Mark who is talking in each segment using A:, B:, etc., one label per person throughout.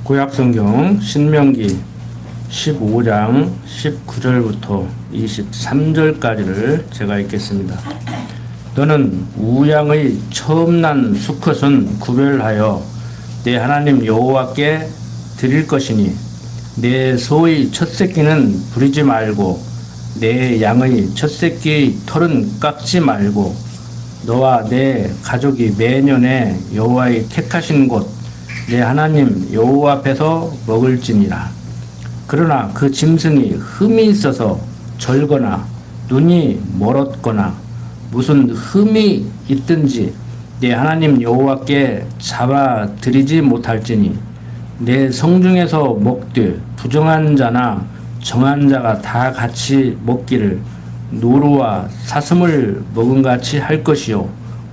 A: 구약성경 신명기 15장 19절부터 23절까지를 제가 읽겠습니다. 너는 우양의 처음 난 수컷은 구별하여 내 하나님 여호와께 드릴 것이니 내 소의 첫 새끼는 부리지 말고 내 양의 첫 새끼의 털은 깎지 말고 너와 내 가족이 매년에 여호와의 택하신 곳 내 하나님 여호와 앞에서 먹을지니라. 그러나 그 짐승이 흠이 있어서 절거나 눈이 멀었거나 무슨 흠이 있든지 내 하나님 여호와께 잡아 드리지 못할지니 내 성중에서 먹되 부정한 자나 정한 자가 다 같이 먹기를 노루와 사슴을 먹은같이 할 것이요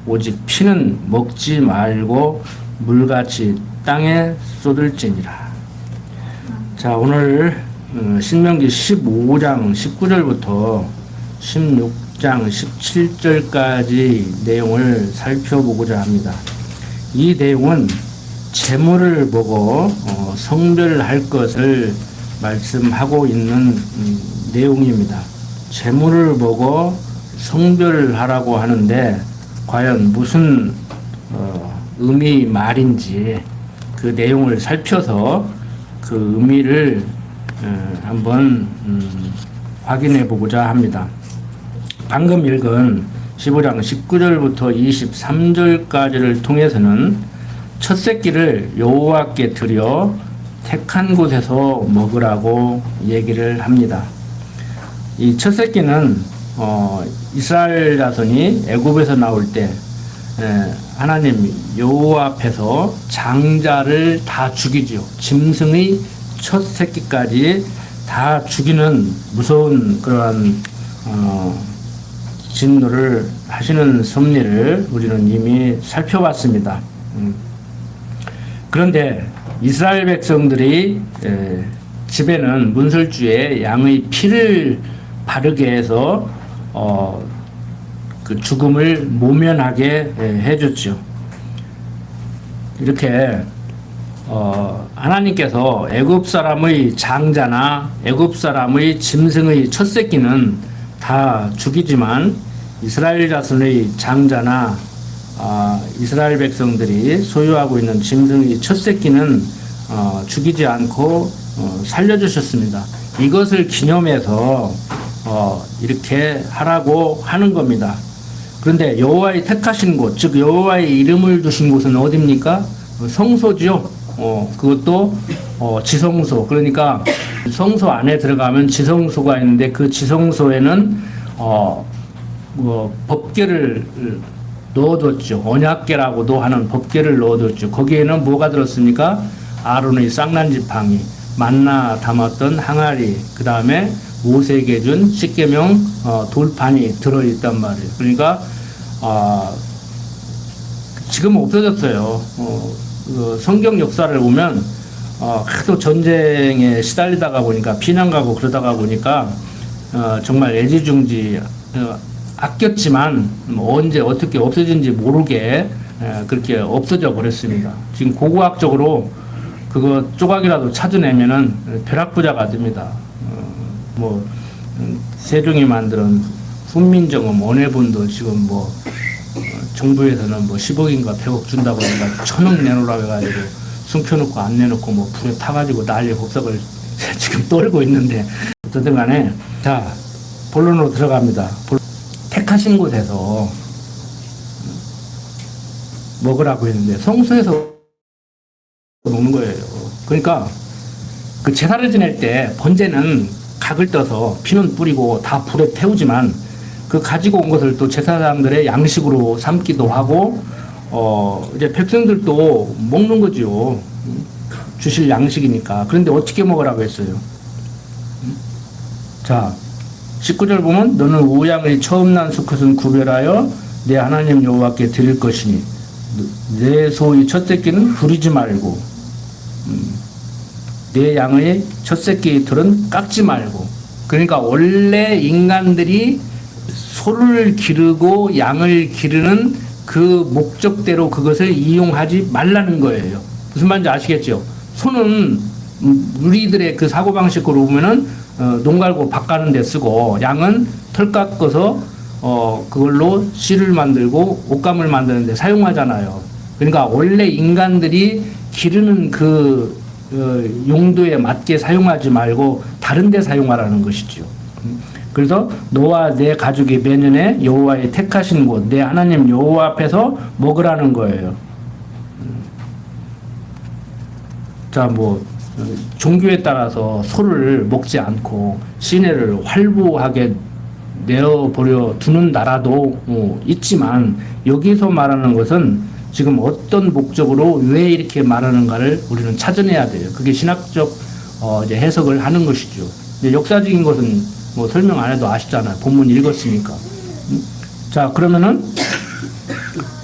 A: 오직 피는 먹지 말고 물같이 땅에 쏟을지니라. 자, 오늘 신명기 15장 19절부터 16장 17절까지 내용을 살펴보고자 합니다. 이 내용은 재물을 보고 성별할 것을 말씀하고 있는 내용입니다. 재물을 보고 성별하라고 하는데 과연 무슨 의미 말인지 그 내용을 살펴서 그 의미를 한번 확인해 보고자 합니다. 방금 읽은 15장 19절부터 23절까지를 통해서는 첫 새끼를 여호와께 드려 택한 곳에서 먹으라고 얘기를 합니다. 이 첫 새끼는 이스라엘 자손이 애굽에서 나올 때 하나님 여호와 앞에서 장자를 다 죽이죠. 짐승의 첫 새끼까지 다 죽이는 무서운 그러한 진노를 하시는 섭리를 우리는 이미 살펴봤습니다. 그런데 이스라엘 백성들이 집에는 문설주에 양의 피를 바르게 해서 그 죽음을 모면하게 해줬죠. 이렇게 하나님께서 애굽 사람의 장자나 애굽 사람의 짐승의 첫 새끼는 다 죽이지만 이스라엘 자손의 장자나 이스라엘 백성들이 소유하고 있는 짐승의 첫 새끼는 죽이지 않고 살려주셨습니다. 이것을 기념해서 이렇게 하라고 하는 겁니다. 그런데 여호와의 택하신 곳, 즉 여호와의 이름을 두신 곳은 어디입니까? 성소죠. 그것도 지성소. 그러니까 성소 안에 들어가면 지성소가 있는데 그 지성소에는 법궤를 넣어뒀죠. 언약궤라고도 하는 법궤를 넣어뒀죠. 거기에는 뭐가 들었습니까? 아론의 쌍난 지팡이, 만나 담았던 항아리, 그 다음에 모세에게 준 십계명 돌판이 들어있단 말이에요. 그러니까 지금 없어졌어요. 성경 역사를 보면 하도 전쟁에 시달리다가 보니까 피난 가고 그러다가 보니까 정말 애지중지 아꼈지만 언제 어떻게 없어진지 모르게 그렇게 없어져 버렸습니다. 지금 고고학적으로 그거 조각이라도 찾아내면은 벼락부자가 됩니다. 세종이 만든 훈민정음 원해본도 지금 정부에서는 10억인가 100억 준다고 하니까 1000억 내놓으라고 해가지고 숨겨놓고 안 내놓고 불에 타가지고 난리 법석을 지금 떨고 있는데 어쨌든 간에 자 본론으로 들어갑니다. 택하신 곳에서 먹으라고 했는데 성소에서 먹는 거예요. 그러니까 그 제사를 지낼 때 번제는 각을 떠서 피는 뿌리고 다 불에 태우지만 그 가지고 온 것을 또 제사장들의 양식으로 삼기도 하고 이제 백성들도 먹는 거죠. 주실 양식이니까. 그런데 어떻게 먹으라고 했어요? 자 19절 보면 너는 우양의 처음 난 수컷은 구별하여 내 하나님 여호와께 드릴 것이니 내 소의 첫 새끼는 부리지 말고 내 양의 첫 새끼의 털은 깎지 말고. 그러니까 원래 인간들이 소를 기르고 양을 기르는 그 목적대로 그것을 이용하지 말라는 거예요. 무슨 말인지 아시겠죠? 소는 우리들의 그 사고방식으로 보면은 농 갈고 밥 가는 데 쓰고, 양은 털 깎아서 그걸로 씨를 만들고 옷감을 만드는 데 사용하잖아요. 그러니까 원래 인간들이 기르는 그 용도에 맞게 사용하지 말고 다른 데 사용하라는 것이죠. 그래서 너와 내 가족이 매년에 여호와의 택하신 곳 내 하나님 여호와 앞에서 먹으라는 거예요. 자, 종교에 따라서 소를 먹지 않고 시내를 활보하게 내어버려 두는 나라도 있지만, 여기서 말하는 것은 지금 어떤 목적으로 왜 이렇게 말하는가를 우리는 찾아내야 돼요. 그게 신학적 이제 해석을 하는 것이죠. 이제 역사적인 것은 설명 안 해도 아시잖아요. 본문 읽었으니까. 자, 그러면은,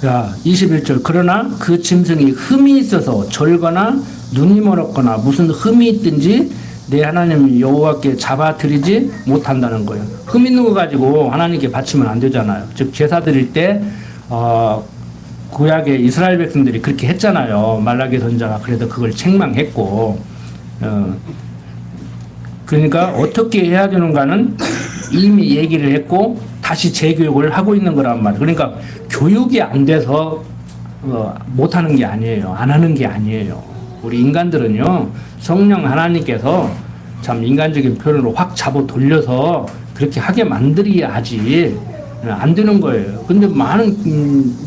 A: 자, 21절. 그러나 그 짐승이 흠이 있어서 절거나 눈이 멀었거나 무슨 흠이 있든지 내 하나님 여호와께 잡아드리지 못한다는 거예요. 흠 있는 거 가지고 하나님께 바치면 안 되잖아요. 즉, 제사 드릴 때, 구약의 이스라엘 백성들이 그렇게 했잖아요. 말라기 선지자가 그래도 그걸 책망했고, 그러니까 어떻게 해야 되는가는 이미 얘기를 했고 다시 재교육을 하고 있는 거란 말이에요. 그러니까 교육이 안 돼서 못하는 게 아니에요. 안 하는 게 아니에요. 우리 인간들은요, 성령 하나님께서 참 인간적인 표현으로 확 잡아 돌려서 그렇게 하게 만들어야지 안 되는 거예요. 근데 많은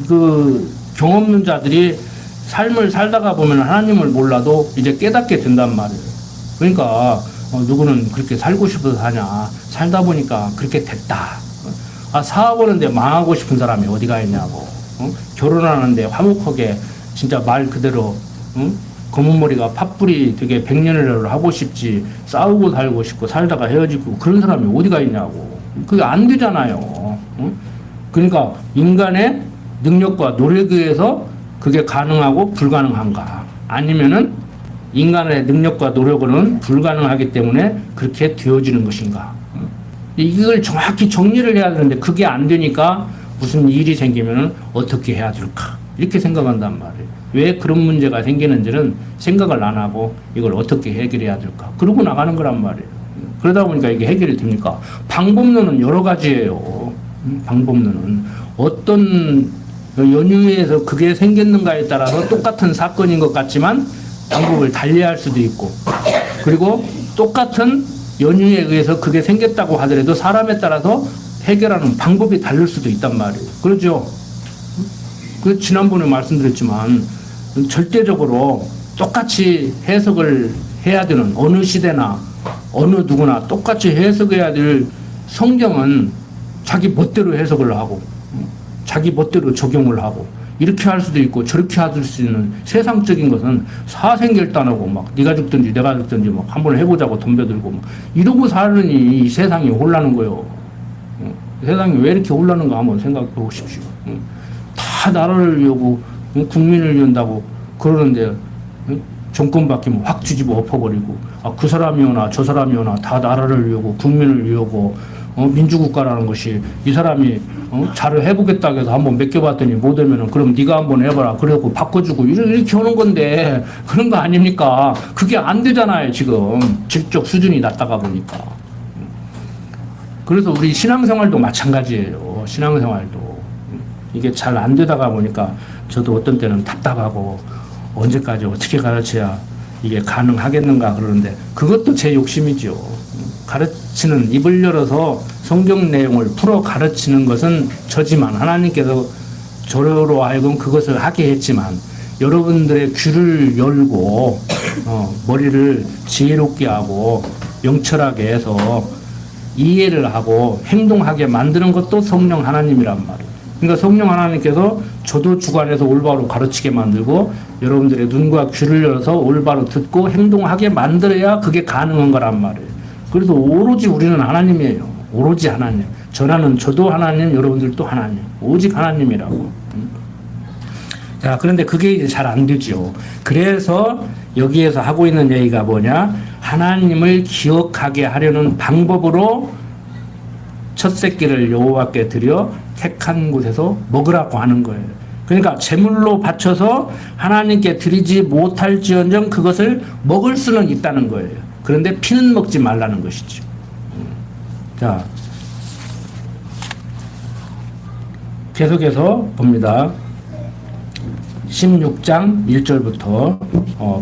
A: 그 경험 없는 자들이 삶을 살다가 보면 하나님을 몰라도 이제 깨닫게 된단 말이에요. 그러니까 누구는 그렇게 살고 싶어서 사냐, 살다 보니까 그렇게 됐다. 사업하는데 망하고 싶은 사람이 어디가 있냐고. 결혼하는데 화목하게 진짜 말 그대로 검은 머리가 팥불이 되게 백년을 하고 싶지, 싸우고 살고 싶고 살다가 헤어지고 그런 사람이 어디가 있냐고. 그게 안 되잖아요. 그러니까 인간의 능력과 노력에 의해서 그게 가능하고 불가능한가, 아니면은 인간의 능력과 노력은 불가능하기 때문에 그렇게 되어지는 것인가. 이걸 정확히 정리를 해야 되는데 그게 안 되니까 무슨 일이 생기면 어떻게 해야 될까 이렇게 생각한단 말이에요. 왜 그런 문제가 생기는지는 생각을 안 하고 이걸 어떻게 해결해야 될까 그러고 나가는 거란 말이에요. 그러다 보니까 이게 해결이 됩니까? 방법론은 여러 가지예요. 방법론은 어떤 연유에서 그게 생겼는가에 따라서 똑같은 사건인 것 같지만 방법을 달리할 수도 있고, 그리고 똑같은 연유에 의해서 그게 생겼다고 하더라도 사람에 따라서 해결하는 방법이 다를 수도 있단 말이에요. 그렇죠? 그 지난번에 말씀드렸지만 절대적으로 똑같이 해석을 해야 되는, 어느 시대나 어느 누구나 똑같이 해석해야 될 성경은 자기 멋대로 해석을 하고 자기 멋대로 적용을 하고 이렇게 할 수도 있고 저렇게 할 수 있는, 세상적인 것은 사생결단하고 막 네가 죽든지 내가 죽든지 막 한번 해보자고 덤벼들고 막 이러고 사느니 이 세상이 혼나는 거예요. 세상이 왜 이렇게 혼나는가 한번 생각해 보십시오. 다 나라를 위하고 국민을 위한다고 그러는데 정권 바뀌면 확 뒤집어 엎어버리고, 그 사람이 오나 저 사람이 오나 다 나라를 위하고 국민을 위하고 민주국가라는 것이, 이 사람이 잘 해보겠다고 해서 한번 맡겨봤더니 못하면은 그럼 네가 한번 해봐라 그래갖고 바꿔주고 이렇게 하는 건데 그런 거 아닙니까? 그게 안 되잖아요. 지금 질적 수준이 낮다가 보니까. 그래서 우리 신앙생활도 마찬가지예요. 신앙생활도 이게 잘 안 되다가 보니까 저도 어떤 때는 답답하고 언제까지 어떻게 가르쳐야 이게 가능하겠는가 그러는데, 그것도 제 욕심이죠. 가르치는, 입을 열어서 성경 내용을 풀어 가르치는 것은 저지만 하나님께서 저로 하여금 그것을 하게 했지만, 여러분들의 귀를 열고 머리를 지혜롭게 하고 명철하게 해서 이해를 하고 행동하게 만드는 것도 성령 하나님이란 말이에요. 그러니까 성령 하나님께서 저도 주관해서 올바로 가르치게 만들고 여러분들의 눈과 귀를 열어서 올바로 듣고 행동하게 만들어야 그게 가능한 거란 말이에요. 그래서 오로지 우리는 하나님이에요. 오로지 하나님. 전하는 저도 하나님, 여러분들도 하나님. 오직 하나님이라고. 자, 그런데 그게 이제 잘 안 되죠. 그래서 여기에서 하고 있는 얘기가 뭐냐? 하나님을 기억하게 하려는 방법으로 첫 새끼를 여호와께 드려 택한 곳에서 먹으라고 하는 거예요. 그러니까 제물로 바쳐서 하나님께 드리지 못할지언정 그것을 먹을 수는 있다는 거예요. 그런데 피는 먹지 말라는 것이죠. 자, 계속해서 봅니다. 16장 1절부터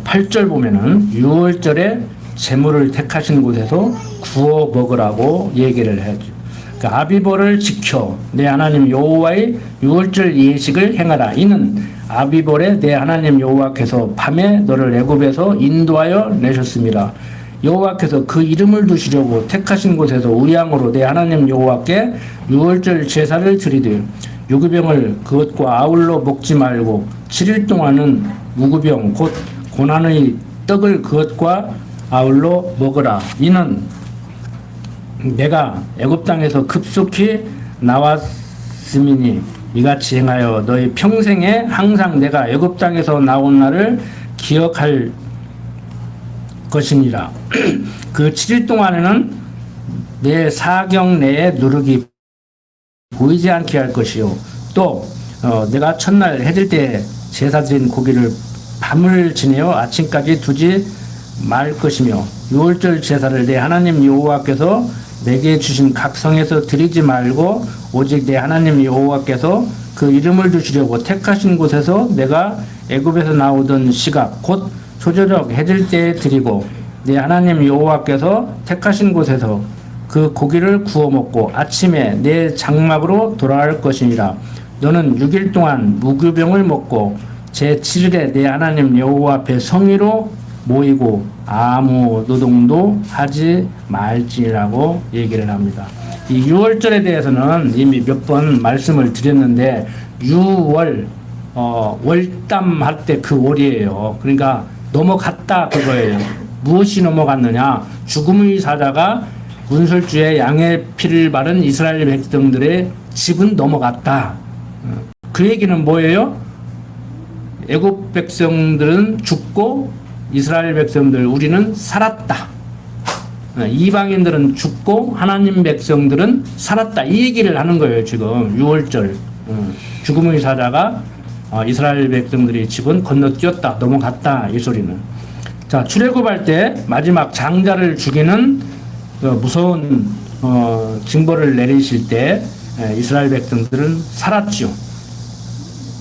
A: 8절 보면은 6월절에 제물을 택하신 곳에서 구워 먹으라고 얘기를 해야죠. 그러니까 아비벌을 지켜 내 하나님 여호와의 6월절 예식을 행하라. 이는 아비벌에 내 하나님 여호와께서 밤에 너를 애굽에서 인도하여 내셨습니다. 여호와께서 그 이름을 두시려고 택하신 곳에서 우양으로 내 하나님 여호와께 6월절 제사를 드리되 유구병을 그것과 아울러 먹지 말고 7일 동안은 무구병 곧 고난의 떡을 그것과 아울러 먹으라. 이는 내가 애굽 땅에서 급속히 나왔음이니 이같이 행하여 너희 평생에 항상 내가 애굽 땅에서 나온 날을 기억할 것이니라. 그 7일 동안에는 내 사경 내에 누룩이 보이지 않게 할 것이요. 또 내가 첫날 해질 때 제사 드린 고기를 밤을 지내어 아침까지 두지 말 것이며 6월절 제사를 내 하나님 여호와께서 내게 주신 각 성에서 드리지 말고 오직 내 하나님 여호와께서 그 이름을 두시려고 택하신 곳에서 내가 애굽에서 나오던 시각 곧 초저녁 해질 때에 드리고 내 하나님 여호와께서 택하신 곳에서 그 고기를 구워 먹고 아침에 내 장막으로 돌아갈 것이니라. 너는 6일 동안 무교병을 먹고 제7일에 내 하나님 여호와 앞에 성의로 모이고 아무 노동도 하지 말지라고 얘기를 합니다. 이 6월절에 대해서는 이미 몇 번 말씀을 드렸는데 6월 월담 할 때 그 월이에요. 그러니까 넘어갔다 그거예요. 무엇이 넘어갔느냐? 죽음의 사자가 문설주에 양의 피를 바른 이스라엘 백성들의 집은 넘어갔다. 그 얘기는 뭐예요? 애굽 백성들은 죽고 이스라엘 백성들 우리는 살았다. 이방인들은 죽고 하나님 백성들은 살았다. 이 얘기를 하는 거예요. 지금 6월절 죽음의 사자가 이스라엘 백성들의 집은 건너뛰었다. 넘어갔다. 이 소리는. 자, 출애굽할 때 마지막 장자를 죽이는 무서운 징벌을 내리실 때 이스라엘 백성들은 살았죠.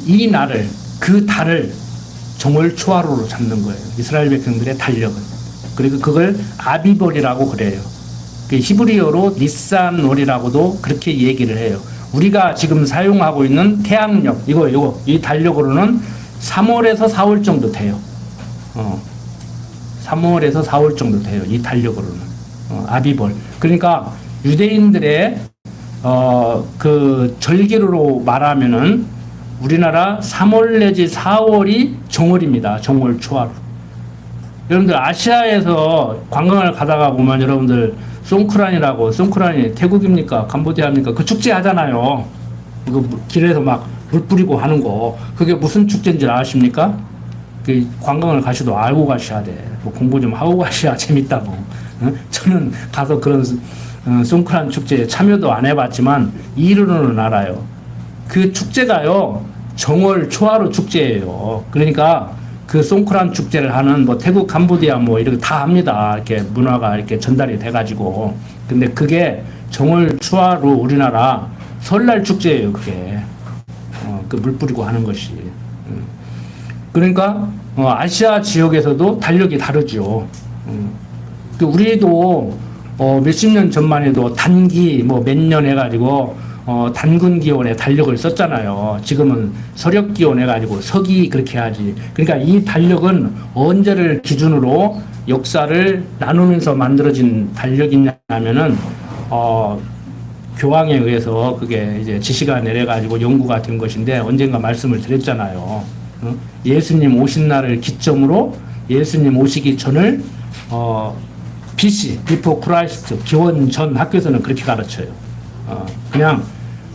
A: 이 날을 그 달을 정월 초하루로 잡는 거예요. 이스라엘 백성들의 달력은. 그리고 그걸 아비벌이라고 그래요. 히브리어로 니산월이라고도 그렇게 얘기를 해요. 우리가 지금 사용하고 있는 태양력 이 달력으로는 3월에서 4월 정도 돼요. 3월에서 4월 정도 돼요. 이 달력으로는. 아비벌. 그러니까 유대인들의 그 절기로 말하면은 우리나라 3월 내지 4월이 정월입니다. 정월 초하루. 여러분들 아시아에서 관광을 가다가 보면 여러분들 송크란이 태국입니까? 캄보디아입니까? 그 축제 하잖아요. 그 길에서 막 물 뿌리고 하는 거. 그게 무슨 축제인지 아십니까? 그 관광을 가셔도 알고 가셔야 돼. 뭐 공부 좀 하고 가셔야 재밌다고. 저는 가서 그런 송크란 축제에 참여도 안 해봤지만 이론은 알아요. 그 축제가요 정월 초하루 축제예요. 그러니까 그 송크란 축제를 하는 뭐 태국, 캄보디아 뭐 이렇게 다 합니다. 이렇게 문화가 이렇게 전달이 돼가지고. 근데 그게 정월 초하루 우리나라 설날 축제예요. 그게 그 물 뿌리고 하는 것이. 그러니까 아시아 지역에서도 달력이 다르죠. 우리도 몇십 년 전만 해도 단기 뭐 몇 년 해가지고 단군 기원에 달력을 썼잖아요. 지금은 서력 기원 해가지고 서기 그렇게 하지. 그러니까 이 달력은 언제를 기준으로 역사를 나누면서 만들어진 달력이냐면은 교황에 의해서 그게 이제 지시가 내려가지고 연구가 된 것인데 언젠가 말씀을 드렸잖아요. 예수님 오신 날을 기점으로 예수님 오시기 전을 BC, Before Christ, 기원 전 학교에서는 그렇게 가르쳐요. 그냥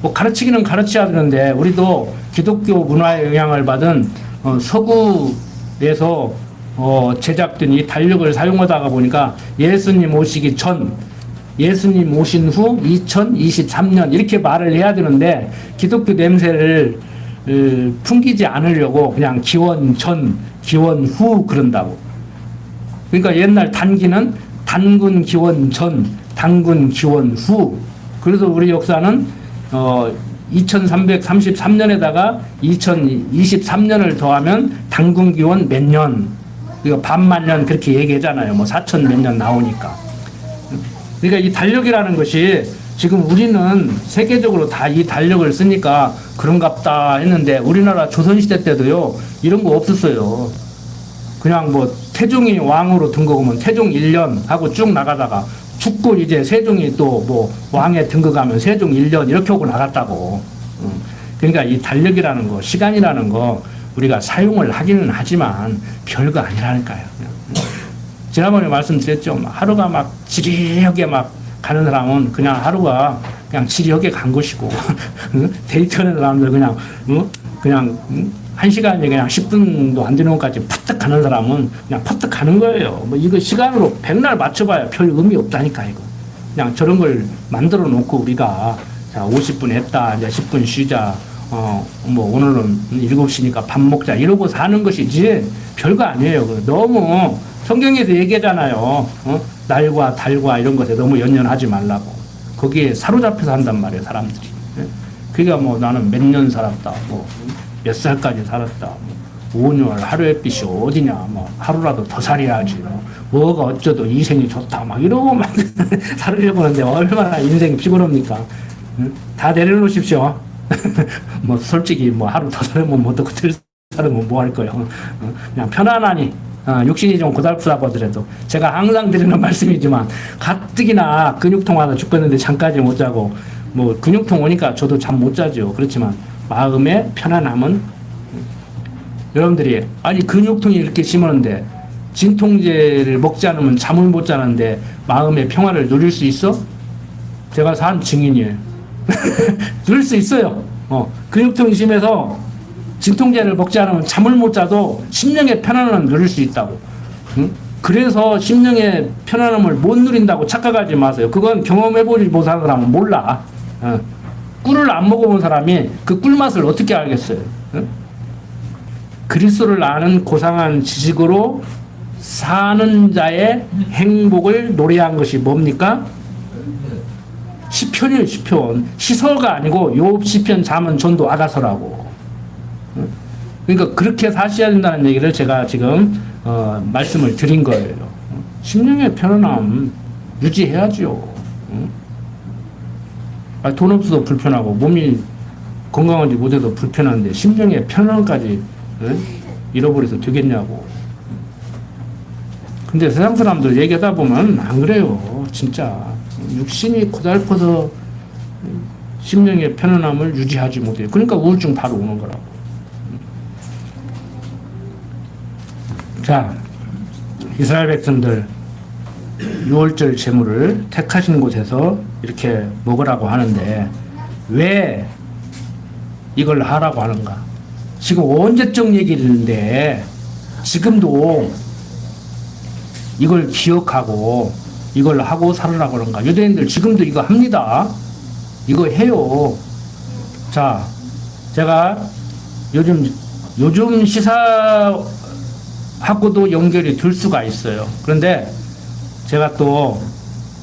A: 뭐 가르치기는 가르쳐야 되는데 우리도 기독교 문화의 영향을 받은 서구에서 제작된 이 달력을 사용하다가 보니까 예수님 오시기 전, 예수님 오신 후 2023년 이렇게 말을 해야 되는데 기독교 냄새를 풍기지 않으려고 그냥 기원 전, 기원 후 그런다고. 그러니까 옛날 단기는 단군 기원 전, 단군 기원 후. 그래서 우리 역사는 2333년에다가 2023년을 더하면 단군 기원 몇 년, 그러니까 반만년 그렇게 얘기하잖아요. 뭐 4천 몇 년 나오니까. 그러니까 이 달력이라는 것이 지금 우리는 세계적으로 다 이 달력을 쓰니까 그런갑다 했는데 우리나라 조선시대 때도요 이런 거 없었어요. 그냥 뭐 태종이 왕으로 등극하면 태종 1년 하고 쭉 나가다가 죽고 이제 세종이 또 뭐 왕에 등극하면 세종 1년 이렇게 하고 나갔다고. 그러니까 이 달력이라는 거, 시간이라는 거 우리가 사용을 하기는 하지만 별거 아니라니까요. 지난번에 말씀드렸죠. 하루가 막 지리하게 막 가는 사람은 그냥 하루가 그냥 지리하게 간 것이고 데이트하는 사람들 그냥 1시간이 그냥 10분도 안 되는 것까지 퍼뜩 가는 사람은 그냥 퍼뜩 가는 거예요. 뭐 이거 시간으로 백날 맞춰봐야 별 의미 없다니까 이거. 그냥 저런 걸 만들어 놓고 우리가 자 50분 했다 이제 10분 쉬자. 뭐 오늘은 7시니까 밥 먹자 이러고 사는 것이지 별거 아니에요. 너무 성경에서 얘기하잖아요. 날과 달과 이런 것에 너무 연연하지 말라고. 거기에 사로잡혀서 한단 말이에요, 사람들이. 그러니까 뭐 나는 몇 년 살았다, 뭐 몇 살까지 살았다, 뭐 5년 하루의 빛이 어디냐, 뭐 하루라도 더 살아야지, 뭐가 어쩌도 인생이 좋다, 막 이러고 막 살으려고 하는데 얼마나 인생이 피곤합니까? 다 내려놓으십시오. 뭐 솔직히 뭐 하루 더 살면 뭐 어떻게 살면 뭐 할 거예요. 그냥 편안하니. 육신이 좀 고달프다고 하더라도 제가 항상 드리는 말씀이지만 가뜩이나 근육통 하다 죽겠는데 잠까지 못 자고 뭐 근육통 오니까 저도 잠 못 자죠. 그렇지만 마음의 편안함은 여러분들이 아니 근육통이 이렇게 심한데 진통제를 먹지 않으면 잠을 못 자는데 마음의 평화를 누릴 수 있어? 제가 산 증인이에요. 누릴 수 있어요. 근육통이 심해서 진통제를 먹지 않으면 잠을 못 자도 심령의 편안함을 누릴 수 있다고. 그래서 심령의 편안함을 못 누린다고 착각하지 마세요. 그건 경험해보지 못한 사람은 몰라. 꿀을 안 먹어본 사람이 그 꿀맛을 어떻게 알겠어요. 그리스도를 아는 고상한 지식으로 사는 자의 행복을 노래한 것이 뭡니까? 시편이에요. 시편. 시서가 아니고 욥, 시편, 잠언, 전도, 아가서라고. 그러니까 그렇게 사셔야 된다는 얘기를 제가 지금 말씀을 드린 거예요. 심령의 편안함 유지해야죠. 돈 없어도 불편하고 몸이 건강하지 못해도 불편한데 심령의 편안함까지 잃어버려서 되겠냐고. 근데 세상 사람들 얘기하다 보면 안 그래요. 진짜 육신이 고달퍼서 심령의 편안함을 유지하지 못해요. 그러니까 우울증 바로 오는 거라고. 자, 이스라엘 백성들 6월절 제물을 택하신 곳에서 이렇게 먹으라고 하는데 왜 이걸 하라고 하는가? 지금 언제적 얘기인데 지금도 이걸 기억하고 이걸 하고 살으라고 하는가? 유대인들 지금도 이거 합니다. 이거 해요. 자, 제가 요즘 시사하고도 연결이 될 수가 있어요. 그런데 제가 또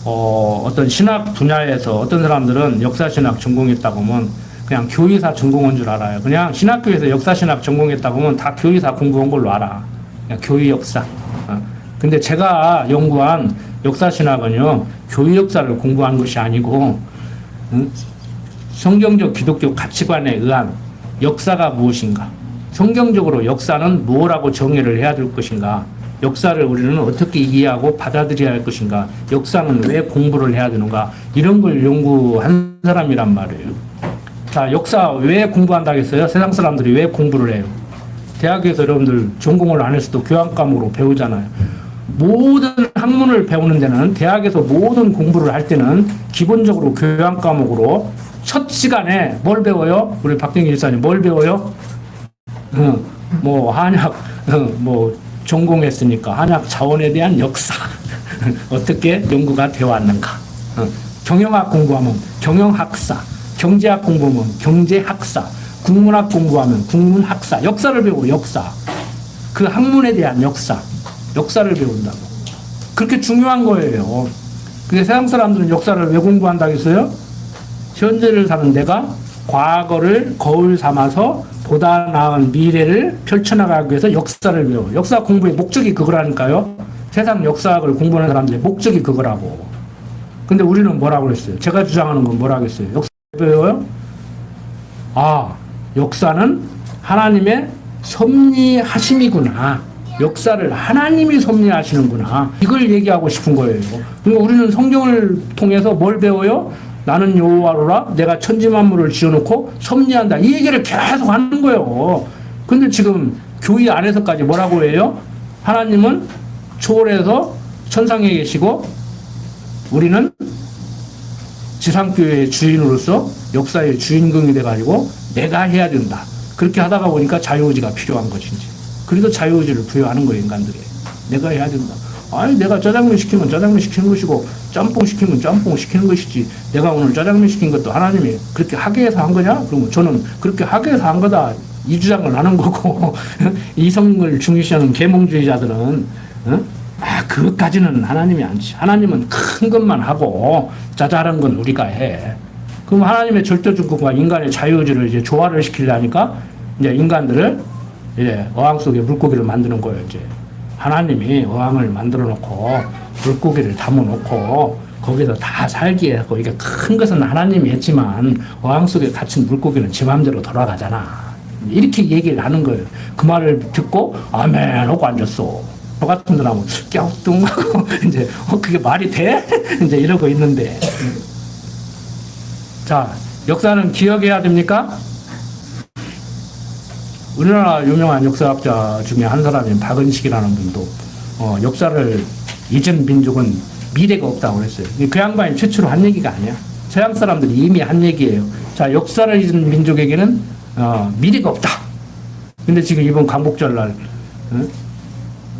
A: 어떤 신학 분야에서 어떤 사람들은 역사신학 전공했다고 하면 그냥 교의사 전공한 줄 알아요. 그냥 신학교에서 역사신학 전공했다고 하면 다 교의사 공부한 걸로 알아. 그냥 교의 역사. 근데 제가 연구한 역사신학은요, 교의 역사를 공부한 것이 아니고 성경적 기독교 가치관에 의한 역사가 무엇인가, 성경적으로 역사는 무엇라고 정의를 해야 될 것인가, 역사를 우리는 어떻게 이해하고 받아들여야 할 것인가, 역사는 왜 공부를 해야 되는가, 이런 걸 연구한 사람이란 말이에요. 자, 역사 왜 공부한다고 했어요? 세상 사람들이 왜 공부를 해요? 대학에서 여러분들 전공을 안 했어도 교양 과목으로 배우잖아요. 모든 학문을 배우는 데는, 대학에서 모든 공부를 할 때는 기본적으로 교양 과목으로 첫 시간에 뭘 배워요? 우리 박정희 일사님 뭘 배워요? 뭐 한약 뭐 전공했으니까 한약 자원에 대한 역사 어떻게 연구가 되어 왔는가. 경영학 공부하면 경영학사, 경제학 공부하면 경제학사, 국문학 공부하면 국문학사, 역사를 배우고 역사. 그 학문에 대한 역사를 배운다고. 그렇게 중요한 거예요. 근데 세상 사람들은 역사를 왜 공부한다고 했어요? 현재를 사는 내가 과거를 거울 삼아서 보다 나은 미래를 펼쳐나가기 위해서 역사를 배워. 역사 공부의 목적이 그거라니까요. 세상 역사학을 공부하는 사람들의 목적이 그거라고. 근데 우리는 뭐라고 그랬어요? 제가 주장하는 건 뭐라고 했어요? 역사 배워요? 아, 역사는 하나님의 섭리하심이구나. 역사를 하나님이 섭리하시는구나. 이걸 얘기하고 싶은 거예요. 그러니까 우리는 성경을 통해서 뭘 배워요? 나는 여호와로라 내가 천지만물을 지어놓고 섭리한다. 이 얘기를 계속 하는 거예요. 근데 지금 교회 안에서까지 뭐라고 해요? 하나님은 초월해서 천상에 계시고 우리는 지상교회의 주인으로서 역사의 주인공이 돼가지고 내가 해야 된다. 그렇게 하다가 보니까 자유의지가 필요한 것인지. 그래서 자유의지를 부여하는 거예요, 인간들이. 내가 해야 된다. 아니, 내가 짜장면 시키면 짜장면 시키는 것이고, 짬뽕 시키면 짬뽕 시키는 것이지. 내가 오늘 짜장면 시킨 것도 하나님이 그렇게 하게 해서 한 거냐? 그러면 저는 그렇게 하게 해서 한 거다. 이 주장을 하는 거고, 이성을 중시하는 계몽주의자들은, 그것까지는 하나님이 아니지. 하나님은 큰 것만 하고, 자잘한 건 우리가 해. 그럼 하나님의 절대주권과 인간의 자유의지를 이제 조화를 시키려니까, 이제 인간들을 이제 어항 속에 물고기를 만드는 거예요, 이제. 하나님이 어항을 만들어 놓고, 물고기를 담아 놓고, 거기서 다 살게 하고, 이게 큰 것은 하나님이 했지만, 어항 속에 갇힌 물고기는 지 마음대로 돌아가잖아. 이렇게 얘기를 하는 거예요. 그 말을 듣고, 아멘 하고 앉았어. 저 같은 사람은 꺄뚱하고, 이제, 그게 말이 돼? 이제 이러고 있는데. 자, 역사는 기억해야 됩니까? 우리나라 유명한 역사학자 중에 한 사람인 박은식이라는 분도 역사를 잊은 민족은 미래가 없다고 그랬어요. 그 양반이 최초로 한 얘기가 아니야. 서양 사람들이 이미 한 얘기예요. 자, 역사를 잊은 민족에게는 미래가 없다. 근데 지금 이번 광복절날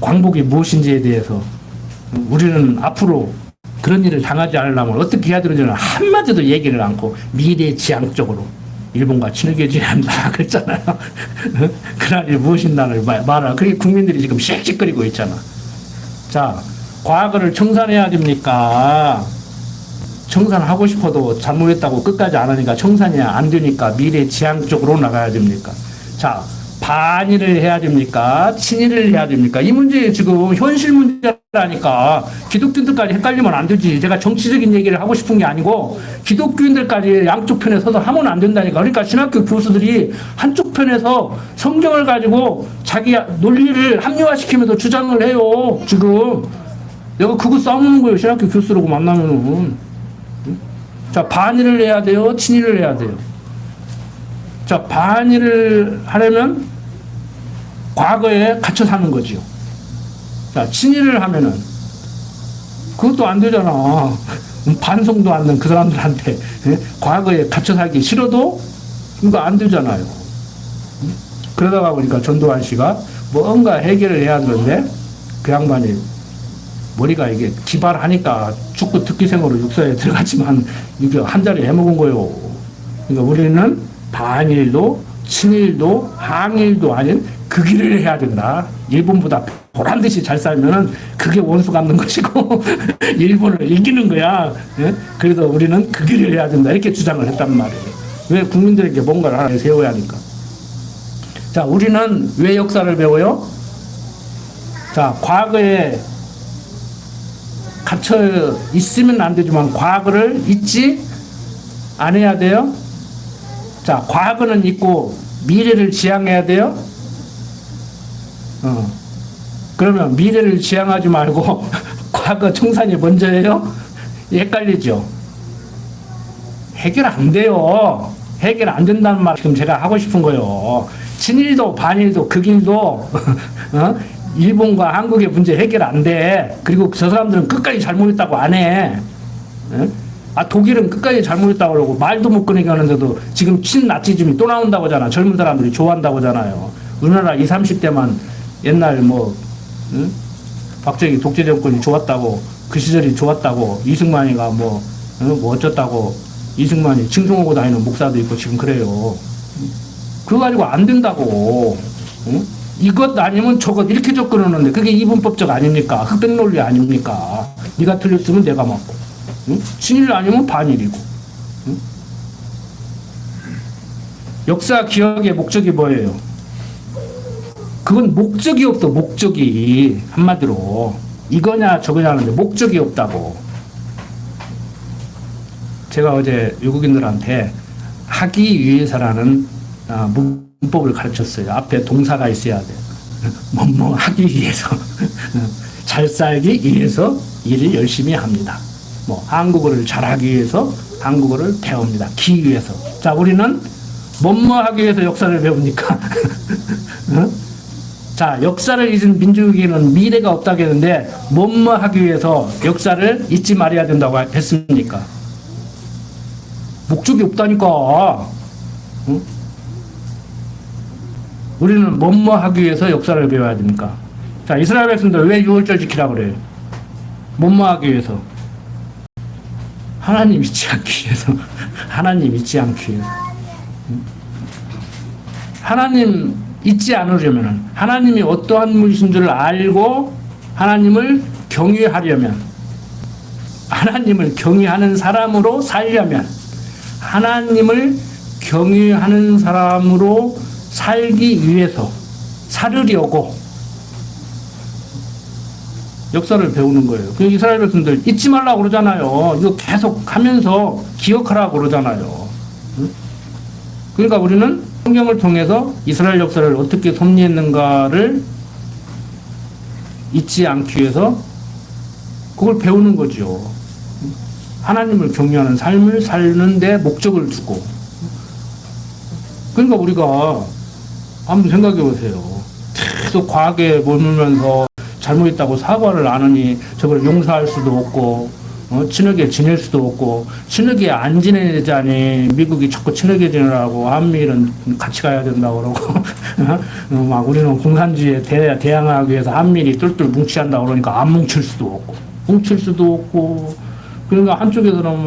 A: 광복이 무엇인지에 대해서 우리는 앞으로 그런 일을 당하지 않으려면 어떻게 해야 되는지는 한마디도 얘기를 않고 미래지향적으로 일본과 친하게 지낸다 그랬잖아요. 그날이 무엇인가를 말하라. 그게 국민들이 지금 씩씩거리고 있잖아. 자, 과거를 청산해야 됩니까? 청산하고 싶어도 잘못했다고 끝까지 안 하니까 청산이 안 되니까 미래지향적으로 나가야 됩니까? 자, 반일을 해야 됩니까? 친일을 해야 됩니까? 이 문제 지금 현실 문제라니까 기독교인들까지 헷갈리면 안 되지. 제가 정치적인 얘기를 하고 싶은 게 아니고 기독교인들까지 양쪽 편에 서서 하면 안 된다니까. 그러니까 신학교 교수들이 한쪽 편에서 성경을 가지고 자기 논리를 합리화시키면서 주장을 해요. 지금 내가 그거 싸우는 거예요. 신학교 교수라고 만나면은. 자, 반일을 해야 돼요? 친일을 해야 돼요? 자, 반일을 하려면 과거에 갇혀 사는 거지요. 자, 친일을 하면은 그것도 안 되잖아. 반성도 안 된 그 사람들한테 과거에 갇혀 살기 싫어도 이거 안 되잖아요. 그러다가 보니까 전두환 씨가 뭔가 해결을 해야 하는데 그 양반이 머리가 이게 기발하니까 죽고 특기생으로 육사에 들어갔지만 이게 한 자리 해먹은 거예요. 그러니까 우리는 반일도 친일도 항일도 아닌 그 길을 해야 된다. 일본보다 보란 듯이 잘 살면은 그게 원수 갚는 것이고 일본을 이기는 거야. 예? 그래서 우리는 그 길을 해야 된다. 이렇게 주장을 했단 말이에요. 왜 국민들에게 뭔가를 하나 세워야 하니까. 자, 우리는 왜 역사를 배워요? 자, 과거에 갇혀 있으면 안 되지만 과거를 잊지 않아야 돼요. 자, 과거는 잊고 미래를 지향해야 돼요. 그러면 미래를 지향하지 말고 과거 청산이 먼저예요? 헷갈리죠? 해결 안 돼요. 해결 안 된다는 말 지금 제가 하고 싶은 거예요. 친일도 반일도 극일도 일본과 한국의 문제 해결 안 돼. 그리고 저 사람들은 끝까지 잘못했다고 안 해. 독일은 끝까지 잘못했다고 그러고 말도 못 꺼내게 하는데도 지금 친나치즘이 또 나온다고 하잖아. 젊은 사람들이 좋아한다고 하잖아요. 우리나라 20, 30대만 옛날 박정희 독재 정권이 좋았다고 그 시절이 좋았다고 이승만이가 뭐 어쩌다고 이승만이 칭송하고 다니는 목사도 있고 지금 그래요. 그거 가지고 안 된다고. 응? 이것 아니면 저것 이렇게 접근하는데 그게 이분법적 아닙니까? 흑백 논리 아닙니까? 네가 틀렸으면 내가 맞고, 응? 친일 아니면 반일이고. 응? 역사 기억의 목적이 뭐예요? 그건 목적이 없어. 목적이 한마디로 이거냐 저거냐 하는데 목적이 없다고. 제가 어제 외국인들한테 하기 위해서라는 문법을 가르쳤어요. 앞에 동사가 있어야 돼. 뭐 하기 위해서. 잘 살기 위해서 일을 열심히 합니다. 뭐 한국어를 잘하기 위해서 한국어를 배웁니다. 기 위해서. 자, 우리는 뭐뭐 하기 위해서 역사를 배웁니까? 자, 역사를 잊은 민족에게는 미래가 없다고 했는데 뭐뭐 하기 위해서 역사를 잊지 말아야 된다고 했습니까? 목적이 없다니까. 응? 우리는 뭐뭐 하기 위해서 역사를 배워야 됩니까? 자, 이스라엘 백성들 왜 6월절 지키라고 그래요? 뭐뭐 하기 위해서? 하나님 잊지 않기 위해서. 하나님 잊지 않기 위해서. 하나님 잊지 않으려면, 하나님이 어떠한 분이신 줄 알고 하나님을 경외하려면, 하나님을 경외하는 사람으로 살려면, 하나님을 경외하는 사람으로 살기 위해서, 살으려고 역사를 배우는 거예요. 그 이스라엘 백성들 잊지 말라고 그러잖아요. 이거 계속 하면서 기억하라고 그러잖아요. 그러니까 우리는 성경을 통해서 이스라엘 역사를 어떻게 섭리했는가를 잊지 않기 위해서 그걸 배우는 거죠. 하나님을 경외하는 삶을 사는 데 목적을 두고. 그러니까 우리가 한번 생각해 보세요. 계속 과거에 머물면서 잘못했다고 사과를 안 하니 저걸 용서할 수도 없고, 친하게 지낼 수도 없고, 친하게 안 지내자니 미국이 자꾸 친하게 지내라고 한미일은 같이 가야 된다고 그러고, 막 우리는 공산주의에 대항하기 위해서 한미일이 똘똘 뭉치야 한다고 그러니까 안 뭉칠 수도 없고, 뭉칠 수도 없고, 그러니까 한쪽에서는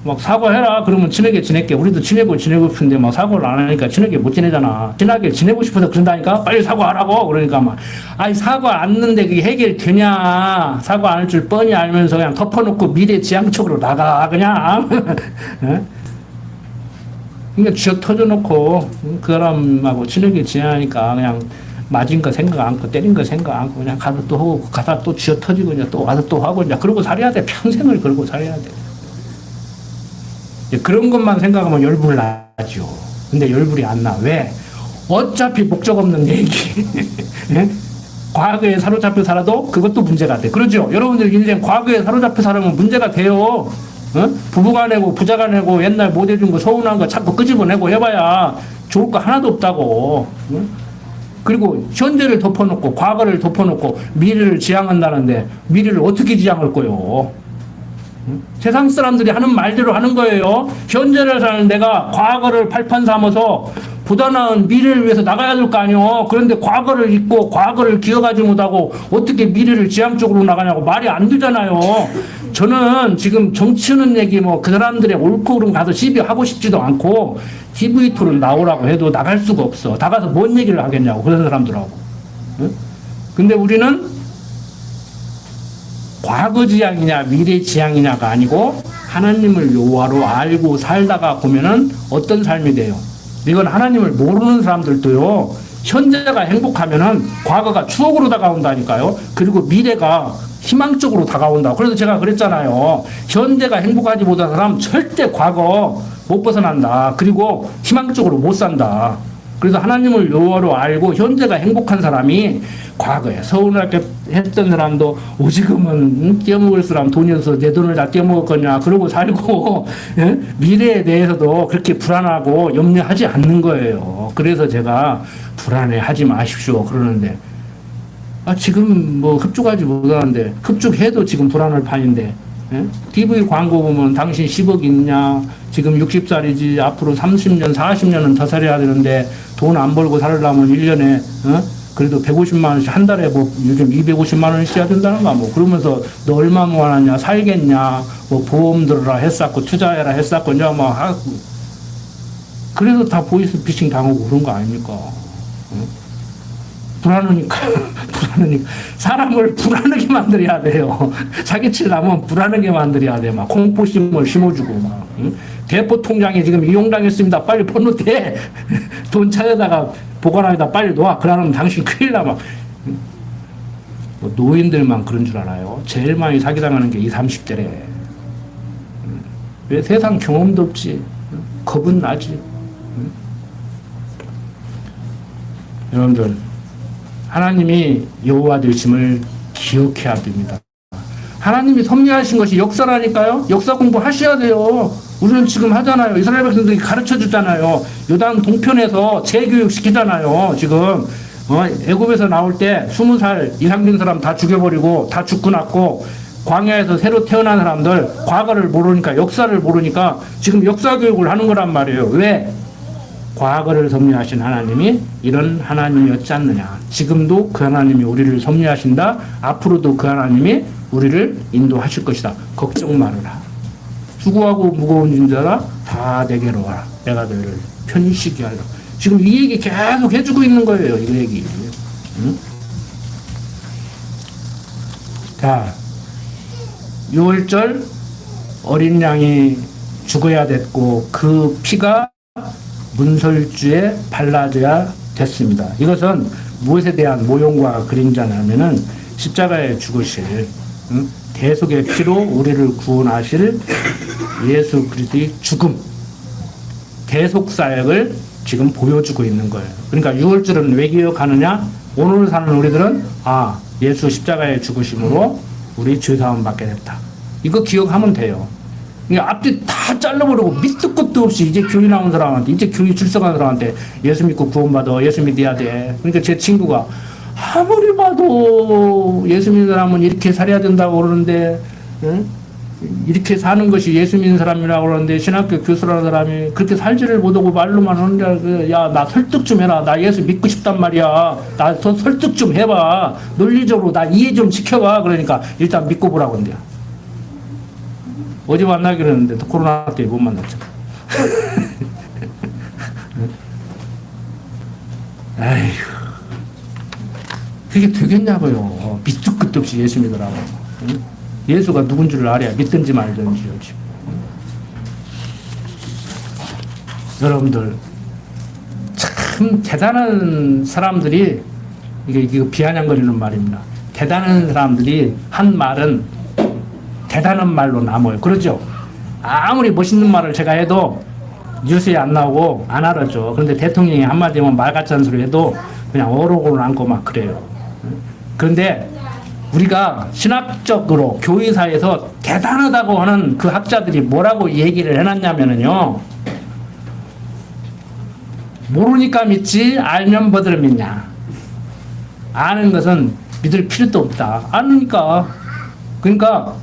A: 막 사과해라. 그러면 친하게 지낼게. 우리도 지내고 싶은데 막 사과를 안 하니까 친하게 못 지내잖아. 친하게 지내고 싶어서 그런다니까? 빨리 사과하라고. 그러니까 막, 아니, 사과 안는데 그게 해결되냐? 사과 안 할 줄 뻔히 알면서 그냥 덮어놓고 미래지향적으로 나가, 그냥. 그러니까 쥐어 터져놓고 그 사람하고 친하게 지내니까 그냥 맞은 거 생각 않고 때린 거 생각 않고 그냥 가서 또 하고 가서 또 쥐어 터지고 이제 또 와서 또 하고 이제 그러고 살아야 돼. 평생을 그러고 살아야 돼. 그런 것만 생각하면 열불 나죠. 근데 열불이 안 나. 왜? 어차피 목적 없는 얘기. 과거에 사로잡혀 살아도 그것도 문제가 돼. 그러죠? 여러분들 인생 과거에 사로잡혀 살아면 문제가 돼요. 부부가 내고 부자가 내고 옛날 못 해준 거 서운한 거 자꾸 끄집어내고 해봐야 좋을 거 하나도 없다고. 그리고 현재를 덮어놓고 과거를 덮어놓고 미래를 지향한다는데 미래를 어떻게 지향할 거요? 세상 사람들이 하는 말대로 하는 거예요. 현재를 사는 내가 과거를 발판 삼아서 보다 나은 미래를 위해서 나가야 될 거 아니에요. 그런데 과거를 잊고 과거를 기억하지 못하고 어떻게 미래를 지향적으로 나가냐고 말이 안 되잖아요. 저는 지금 정치하는 얘기 그 사람들의 옳고 그름 가서 시비하고 싶지도 않고 TV2로 나오라고 해도 나갈 수가 없어. 나가서 뭔 얘기를 하겠냐고 그런 사람들하고. 근데 우리는 과거 지향이냐 미래 지향이냐가 아니고 하나님을 여호와로 알고 살다가 보면은 어떤 삶이 돼요. 이건 하나님을 모르는 사람들도요. 현재가 행복하면은 과거가 추억으로 다가온다니까요. 그리고 미래가 희망적으로 다가온다. 그래서 제가 그랬잖아요. 현재가 행복하지 못한 사람 절대 과거 못 벗어난다. 그리고 희망적으로 못 산다. 그래서 하나님을 여호와로 알고 현재가 행복한 사람이 과거에 서운하게 했던 사람도 오지금은 떼어먹을 사람 돈이 없어서 내 돈을 다 떼어먹을 거냐 그러고 살고 미래에 대해서도 그렇게 불안하고 염려하지 않는 거예요. 그래서 제가 불안해하지 마십시오 그러는데 지금 흡족하지 못하는데 흡족해도 지금 불안할 판인데 TV 광고 보면 당신 10억 있냐 지금 60살이지 앞으로 30년 40년은 더 살아야 되는데 돈 안 벌고 살려면 1년에 그래도 150만 원씩 한 달에 요즘 250만 원씩 해야 된다는가 그러면서 너 얼마 모아놨냐 살겠냐 보험 들어라 했었고 투자해라 했었고 이제 하고 그래서 다 보이스피싱 당하고 그런 거 아닙니까? 응? 불안하니까, 불안하니까. 사람을 불안하게 만들어야 돼요. 사기치려면 불안하게 만들어야 돼. 막 공포심을 심어주고, 막. 응? 대포 통장에 지금 이용당했습니다. 빨리 번호 대. 돈 찾아다가 보관함에다 빨리 놓아. 그러면 당신 큰일 나. 막. 뭐 노인들만 그런 줄 알아요. 제일 많이 사기당하는 게 20, 30대래. 왜 세상 경험도 없지? 겁은 나지. 여러분들, 하나님이 여호와 되심을 기억해야 됩니다. 하나님이 섭리하신 것이 역사라니까요. 역사 공부하셔야 돼요. 우리는 지금 하잖아요. 이스라엘 백성들이 가르쳐 주잖아요. 요단 동편에서 재교육 시키잖아요. 지금 애굽에서 나올 때 20살 이상 된 사람 다 죽여버리고 다 죽고 났고, 광야에서 새로 태어난 사람들 과거를 모르니까, 역사를 모르니까 지금 역사 교육을 하는 거란 말이에요. 왜? 과거를 섭리하신 하나님이 이런 하나님이었지 않느냐. 지금도 그 하나님이 우리를 섭리하신다. 앞으로도 그 하나님이 우리를 인도하실 것이다. 걱정 말아라. 수고하고 무거운 짐자라 다 내게로 와라. 내가 너희를 편식이 하리라. 지금 이 얘기 계속 해주고 있는 거예요. 이 얘기. 응? 자, 6월절 어린 양이 죽어야 됐고 그 피가 문설주에 발라져야 됐습니다. 이것은 무엇에 대한 모형과 그림자냐면은 십자가에 죽으실 대속의 피로 우리를 구원하실 예수 그리스도의 죽음, 대속 사역을 지금 보여주고 있는 거예요. 그러니까 6월절은 왜 기억하느냐? 오늘 사는 우리들은 예수 십자가에 죽으심으로 우리 죄사함 받게 됐다. 이거 기억하면 돼요. 앞뒤 다 잘라버리고 밑도 끝도 없이 이제 교회 나온 사람한테, 이제 교회 출석한 사람한테 예수 믿고 구원받아, 예수 믿어야 돼. 그러니까 제 친구가 아무리 봐도 예수 믿는 사람은 이렇게 살아야 된다고 그러는데, 응? 이렇게 사는 것이 예수 믿는 사람이라고 그러는데 신학교 교수라는 사람이 그렇게 살지를 못하고 말로만 하는데, 야, 나 설득 좀 해라. 나 예수 믿고 싶단 말이야. 나 설득 좀 해봐. 논리적으로 나 이해 좀 시켜봐. 그러니까 일단 믿고 보라고 한대요. 어제 만나기로 했는데 또 코로나 때문에 못 만났죠. 아이고, 그게 되겠냐고요. 밑도 끝도 없이 예수 믿으라고. 응? 예수가 누군 줄 알아야 믿든지 말든지요. 지금. 여러분들, 참 대단한 사람들이, 이게 비아냥거리는 말입니다. 대단한 사람들이 한 말은 대단한 말로 남아요. 그러죠? 아무리 멋있는 말을 제가 해도 뉴스에 안 나오고 안 알아죠. 그런데 대통령이 한마디 하면 말 같지 않은 소리 해도 그냥 어록으로 남고 막 그래요. 그런데 우리가 신학적으로 교회사에서 대단하다고 하는 그 학자들이 뭐라고 얘기를 해놨냐면요. 모르니까 믿지, 알면 뭐들 믿냐. 아는 것은 믿을 필요도 없다. 아니까. 그러니까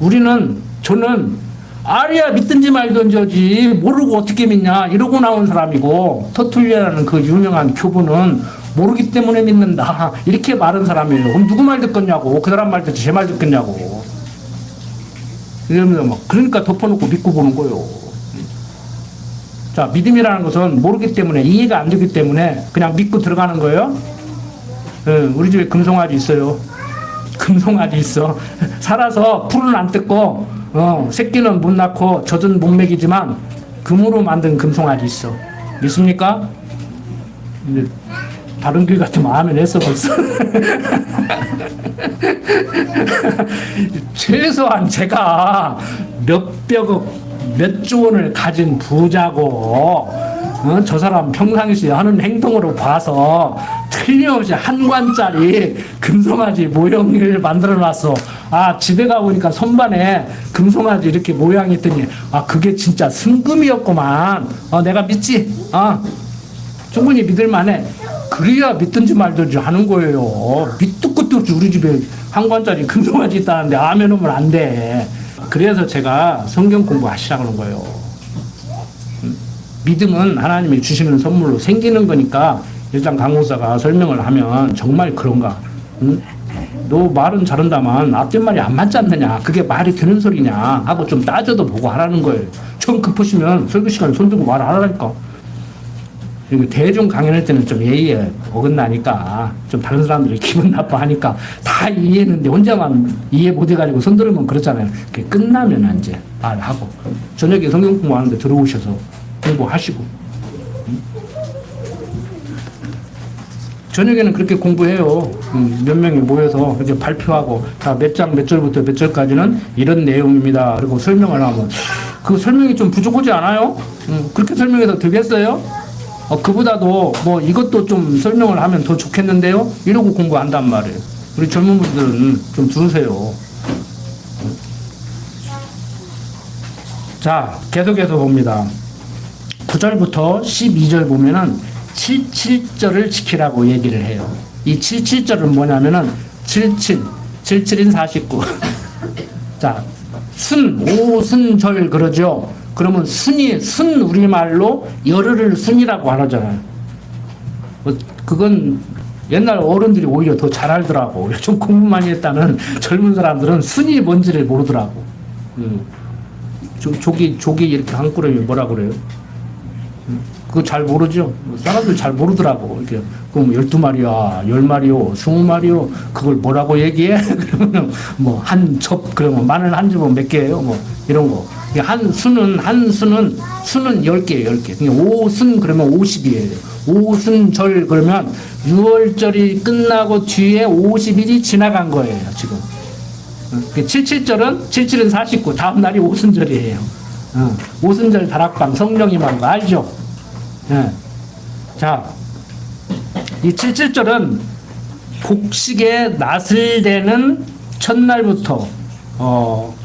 A: 저는 알아야 믿든지 말든지 하지 모르고 어떻게 믿냐 이러고 나온 사람이고, 터툴리아라는 그 유명한 교부는 모르기 때문에 믿는다 이렇게 말한 사람이에요. 그럼 누구 말 듣겠냐고. 그 사람 말 듣지 제 말 듣겠냐고. 이러면서 막 그러니까 덮어놓고 믿고 보는 거예요. 자, 믿음이라는 것은 모르기 때문에, 이해가 안 되기 때문에 그냥 믿고 들어가는 거예요. 우리 집에 금송아지 있어요. 금송아지 있어. 살아서 풀은 안 뜯고 새끼는 못 낳고 젖은 못 먹이지만 금으로 만든 금송아지 있어. 믿습니까? 근데 다른 교회 같으면 아멘 했어 벌써. 최소한 제가 몇백억 몇조 원을 가진 부자고 저 사람 평상시에 하는 행동으로 봐서 틀림없이 한 관짜리 금송아지 모형을 만들어 놨어. 집에 가보니까 선반에 금송아지 이렇게 모양이 있더니 그게 진짜 순금이었구만. 내가 믿지. 충분히 믿을만해. 그래야 믿든지 말든지 하는 거예요. 밑도 끝도 없이 우리 집에 한 관짜리 금송아지 있다는데 아멘 하면 안 돼. 그래서 제가 성경 공부하시라고 하는 거예요. 믿음은 하나님이 주시는 선물로 생기는 거니까 일단 강목사가 설명을 하면 정말 그런가? 너 말은 잘한다만 앞뒷 말이 안 맞지 않느냐? 그게 말이 되는 소리냐? 하고 좀 따져도 보고 하라는 거예요. 처음 급하시면 설교 시간에 손 들고 말하라니까. 그리고 대중 강연할 때는 좀 예의에 어긋나니까 좀 다른 사람들이 기분 나빠하니까 다 이해했는데 혼자만 이해 못해가지고 손 들으면 그렇잖아요. 그게 끝나면 이제 말하고 저녁에 성경 공부하는데 들어오셔서 공부하시고 저녁에는 그렇게 공부해요. 몇 명이 모여서 이제 발표하고 자, 몇 장 몇 절부터 몇 절까지는 이런 내용입니다. 그리고 설명을 하면 그 설명이 좀 부족하지 않아요? 그렇게 설명해서 되겠어요? 그보다도 뭐 이것도 좀 설명을 하면 더 좋겠는데요? 이러고 공부한단 말이에요. 우리 젊은 분들은 좀 들으세요. 자, 계속해서 봅니다. 9절부터 12절 보면은 77절을 지키라고 얘기를 해요. 이 77절은 뭐냐면은 77인 49. 자, 오순절 그러죠. 그러면 순 우리말로 열흘을 순이라고 하잖아요. 그건 옛날 어른들이 오히려 더 잘 알더라고. 좀 공부 많이 했다는 젊은 사람들은 순이 뭔지를 모르더라고. 조기 이렇게 한 꾸러미 뭐라 그래요? 그거 잘 모르죠? 사람들 잘 모르더라고. 이렇게, 그럼 12마리야, 10마리요, 20마리요, 그걸 뭐라고 얘기해? 그러면 뭐, 그러면 마늘 한 접은 몇 개예요? 뭐, 이런 거. 수는 10개, 10개. 그러니까 오순 그러면 50이에요. 오순절 그러면 6월절이 끝나고 뒤에 50일이 지나간 거예요, 지금. 77은 49, 다음 날이 오순절이에요. 오순절 다락방 성령이만 거 알죠? 네. 자, 이 77절은 곡식의 낫을 대는 첫날부터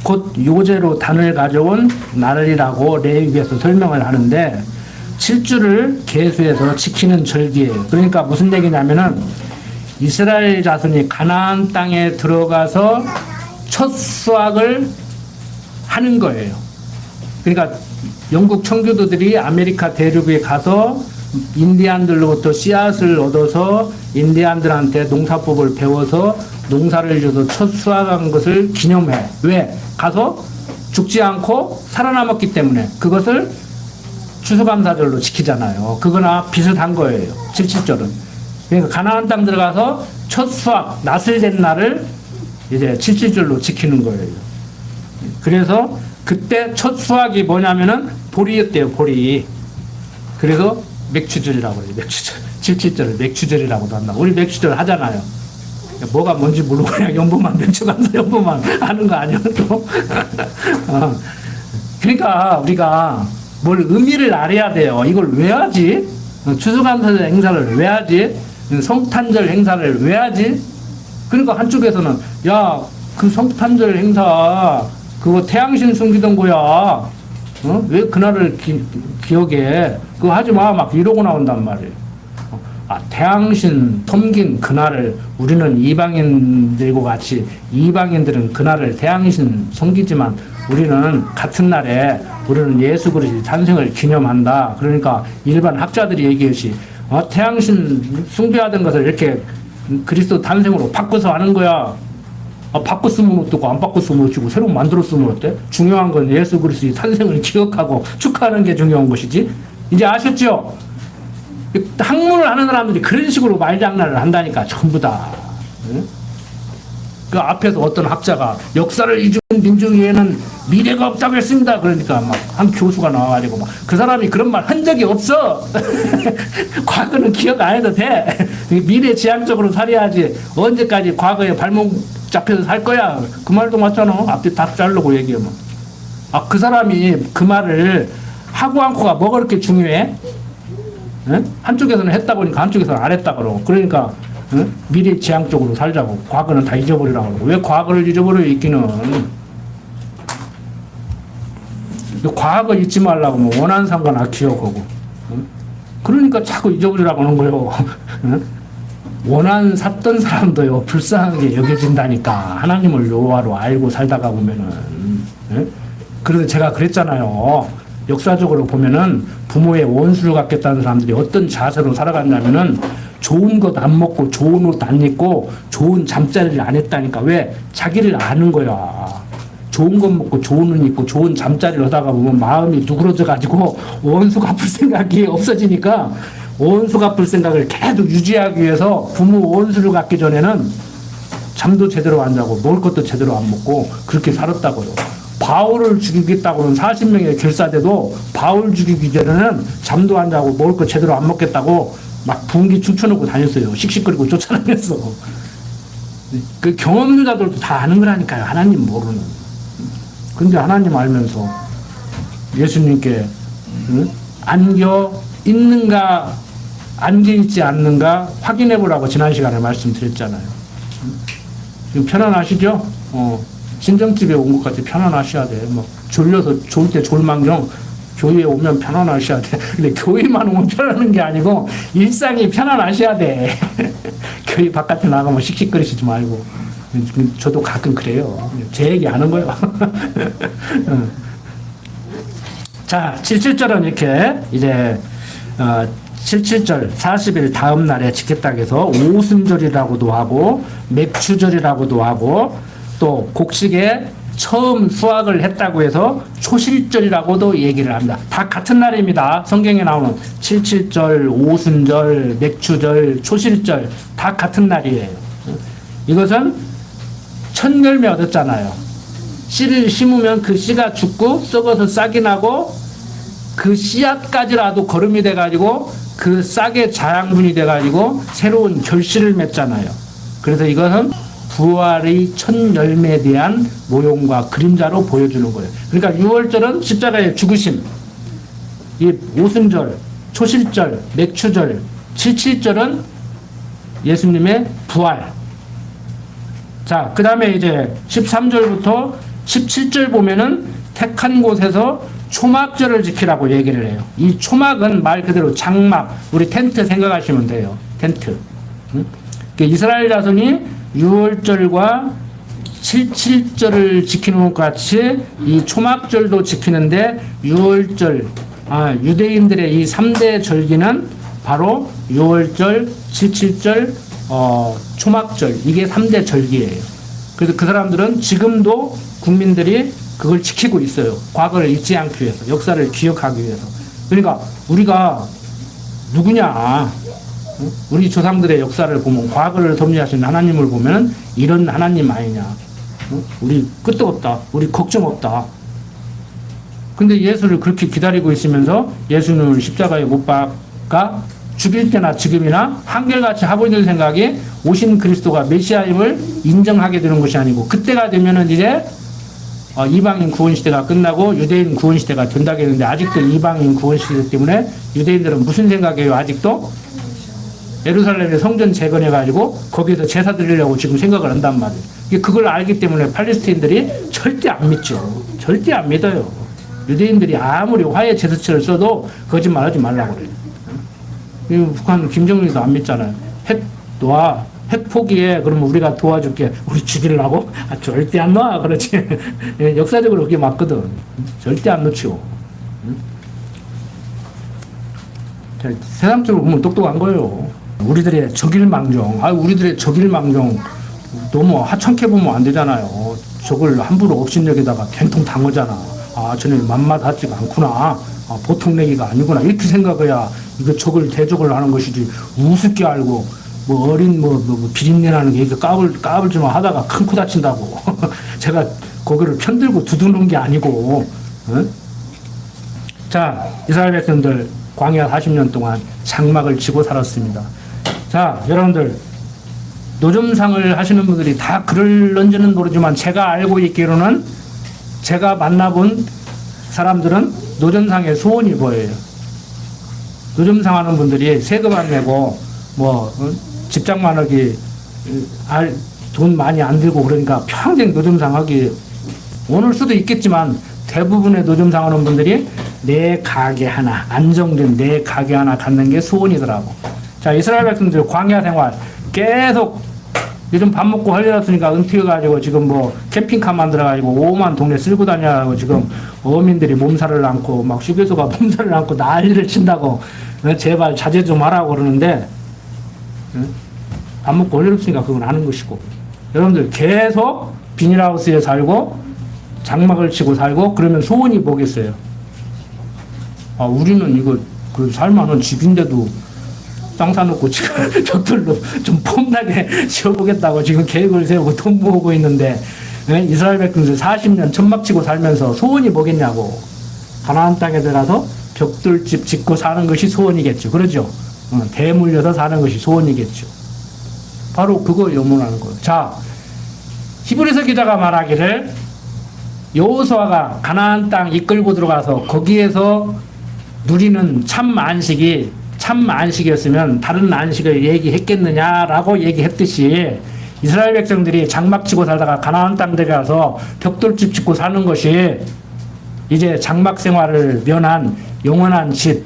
A: 곧 요제로 단을 가져온 날이라고 레위기에서 설명을 하는데 7주를 계수해서 지키는 절기예요. 그러니까 무슨 얘기냐면은 이스라엘 자손이 가나안 땅에 들어가서 첫 수확을 하는 거예요. 그러니까 영국 청교도들이 아메리카 대륙에 가서 인디안들로부터 씨앗을 얻어서 인디안들한테 농사법을 배워서 농사를 줘서 첫 수확한 것을 기념해. 왜? 가서 죽지 않고 살아남았기 때문에 그것을 추수감사절로 지키잖아요. 그거나 비슷한 거예요. 77절은. 그러니까 가나안 땅 들어가서 첫 수확, 낫을 댄 날을 이제 77절로 지키는 거예요. 그래서 그때 첫 수확이 뭐냐면은 보리였대요, 보리. 그래서 맥추절이라고 해요, 맥추절. 77절을 맥추절이라고도 한다. 우리 맥추절 하잖아요. 뭐가 뭔지 모르고 그냥 연보만 맥추가서 연보만 하는 거 아니야, 또? 그러니까 우리가 뭘 의미를 알아야 돼요. 이걸 왜 하지? 추수감사절 행사를 왜 하지? 성탄절 행사를 왜 하지? 그러니까 한쪽에서는 야, 그 성탄절 행사 그거 태양신 숨기던 거야. 왜 그날을 기억해? 그거 하지 마. 막 이러고 나온단 말이에요. 태양신 섬긴 그날을 우리는 이방인들과 같이 이방인들은 그날을 태양신 섬기지만 우리는 같은 날에 우리는 예수 그리스도의 탄생을 기념한다. 그러니까 일반 학자들이 얘기했지. 태양신 숭배하던 것을 이렇게 그리스도 탄생으로 바꿔서 하는 거야. 바꿨으면 어떡고 안 바꿨으면 어쩌고 새로 만들었으면 어때? 중요한 건 예수 그리스도의 탄생을 기억하고 축하하는 게 중요한 것이지. 이제 아셨죠? 학문을 하는 사람들이 그런 식으로 말장난을 한다니까 전부 다. 응? 그 앞에서 어떤 학자가 역사를 잊은 민중에는 미래가 없다고 했습니다. 그러니까 막 한 교수가 나와가지고 막 그 사람이 그런 말 한 적이 없어. 과거는 기억 안 해도 돼. 미래지향적으로 살아야지. 언제까지 과거에 발목 잡혀서 살 거야. 그 말도 맞잖아. 앞뒤 다 자르고 얘기하면. 그 사람이 그 말을 하고 않고가 뭐가 그렇게 중요해? 응? 한쪽에서는 했다 보니까 한쪽에서는 안 했다 그러고. 그러니까 응? 미래지향적으로 살자고. 과거는 다 잊어버리라고 그러고. 왜 과거를 잊어버려 있기는. 과거 잊지 말라고 뭐 원한 상관아 기억하고. 응? 그러니까 자꾸 잊어버리라고 하는 거예요. 응? 원한 샀던 사람도요 불쌍하게 여겨진다니까. 하나님을 여호와로 알고 살다가 보면은. 응? 그래서 제가 그랬잖아요. 역사적으로 보면은 부모의 원수를 갖겠다는 사람들이 어떤 자세로 살아갔냐면은 좋은 것 안 먹고 좋은 옷 안 입고 좋은 잠자리를 안 했다니까. 왜? 자기를 아는 거야. 좋은 것 먹고 좋은 옷 입고 좋은 잠자리를 하다가 보면 마음이 누그러져 가지고 원수 갚을 생각이 없어지니까 원수 갚을 생각을 계속 유지하기 위해서 부모 원수를 갚기 전에는 잠도 제대로 안 자고 먹을 것도 제대로 안 먹고 그렇게 살았다고요. 바울을 죽이겠다고는 40명의 결사대도 바울 죽이기 전에는 잠도 안 자고 먹을 것 제대로 안 먹겠다고 막 분기 죽쳐놓고 다녔어요. 씩씩거리고 쫓아다녔어. 그 경험자들도 다 아는 거라니까요. 하나님 모르는. 근데 하나님 알면서 예수님께 안겨 있는가 안겨 있지 않는가 확인해 보라고 지난 시간에 말씀드렸잖아요. 지금 편안하시죠? 친정집에 온 것 같이 편안하셔야 돼. 뭐 졸려서 졸 때 졸망정 교회에 오면 편안하셔야 돼. 근데 교회만 오면 편안한 게 아니고 일상이 편안하셔야 돼. 교회 바깥에 나가면 씩씩거리시지 말고. 저도 가끔 그래요. 제 얘기 하는 거예요. 자, 77절은 이렇게 이제 77절 40일 다음 날에 지켰다고 해서 오순절이라고도 하고 맥추절이라고도 하고 또 곡식에 처음 수확을 했다고 해서 초실절이라고도 얘기를 합니다. 다 같은 날입니다. 성경에 나오는 77절, 오순절, 맥추절, 초실절 다 같은 날이에요. 이것은 첫 열매 얻었잖아요. 씨를 심으면 그 씨가 죽고 썩어서 싹이 나고 그 씨앗까지라도 거름이 돼가지고 그 싹의 자양분이 돼가지고 새로운 결실을 맺잖아요. 그래서 이것은 부활의 첫 열매에 대한 모형과 그림자로 보여주는 거예요. 그러니까 6월절은 십자가의 죽으심, 이 오순절, 초실절, 맥추절, 77절은 예수님의 부활. 자, 그 다음에 이제 13절부터 17절 보면은 택한 곳에서 초막절을 지키라고 얘기를 해요. 이 초막은 말 그대로 장막, 우리 텐트 생각하시면 돼요. 텐트. 이스라엘 자손이 6월절과 77절을 지키는 것 같이 이 초막절도 지키는데 6월절, 유대인들의 이 3대 절기는 바로 6월절, 77절, 초막절, 이게 3대 절기예요. 그래서 그 사람들은 지금도 국민들이 그걸 지키고 있어요. 과거를 잊지 않기 위해서, 역사를 기억하기 위해서. 그러니까 우리가 누구냐? 우리 조상들의 역사를 보면, 과거를 섭리하신 하나님을 보면 이런 하나님 아니냐? 우리 끝도 없다. 우리 걱정 없다. 근데 예수를 그렇게 기다리고 있으면서 예수님을 십자가에 못 박아 죽일 때나 지금이나 한결같이 하고 있는 생각이 오신 그리스도가 메시아임을 인정하게 되는 것이 아니고, 그때가 되면은 이제 이방인 구원 시대가 끝나고 유대인 구원 시대가 된다겠는데, 아직도 이방인 구원 시대 때문에 유대인들은 무슨 생각이에요? 아직도 예루살렘에 성전 재건해가지고 거기서 제사 드리려고 지금 생각을 한단 말이에요. 그걸 알기 때문에 팔레스타인들이 절대 안 믿죠. 절대 안 믿어요. 유대인들이 아무리 화해 제스처를 써도 거짓말하지 말라고 그래요. 북한 김정일도 안 믿잖아요. 핵 놔, 핵 포기해. 그러면 우리가 도와줄게. 우리 죽이려고? 절대 안 놔. 그렇지. 역사적으로 그게 맞거든. 절대 안 놓치고. 세상적으로 보면 똑똑한 거예요. 우리들의 적일망정. 우리들의 적일망정 너무 하찮게 보면 안 되잖아요. 적을 함부로 업신여기다가 된통 당하잖아. 저는 만만하지가 않구나. 보통 내기가 아니구나. 이렇게 생각해야 이거 적을 대적을 하는 것이지. 우습게 알고 뭐 어린 비린내 나는 게 이거 까불지만 하다가 큰 코 다친다고. 제가 고개를 편들고 두드는 게 아니고. 자, 이스라엘 백성들 광야 40년 동안 장막을 치고 살았습니다. 자, 여러분들 노점상을 하시는 분들이 다 그럴런지는 모르지만 제가 알고 있기로는, 제가 만나본 사람들은 노점상의 소원이 뭐예요? 노점상 하는 분들이 세금 안 내고 집장만 하기 돈 많이 안 들고 그러니까 평생 노점상 하기 원할 수도 있겠지만, 대부분의 노점상 하는 분들이 내 가게 하나, 안정된 내 가게 하나 갖는 게 소원이더라고. 자, 이스라엘 백성들 광야 생활 계속 요즘 밥 먹고 헐려놨으니까 은퇴해가지고 지금 캠핑카 만들어가지고 오만 동네 쓸고 다녀가지고 지금 어민들이 몸살을 앓고 막 휴게소가 몸살을 앓고 난리를 친다고. 제발 자제 좀 하라고 그러는데, 밥 먹고 헐려놨으니까 그건 아는 것이고, 여러분들 계속 비닐하우스에 살고 장막을 치고 살고 그러면 소원이 뭐겠어요? 우리는 이거 살만한 집인데도 땅 사놓고 지금 벽돌로 좀 폼나게 지어보겠다고 지금 계획을 세우고 돈 모으고 있는데, 이스라엘 백성들 40년 천막치고 살면서 소원이 뭐겠냐고. 가나안 땅에 들어가서 벽돌집 짓고 사는 것이 소원이겠죠. 그러죠? 대물려서 사는 것이 소원이겠죠. 바로 그걸 염원하는 거예요. 자, 히브리서 기자가 말하기를 여호수아가 가나안 땅 이끌고 들어가서 거기에서 누리는 참 안식이었으면 다른 안식을 얘기했겠느냐라고 얘기했듯이, 이스라엘 백성들이 장막치고 살다가 가나안 땅 들어가서 벽돌집 짓고 사는 것이 이제 장막 생활을 면한 영원한 집,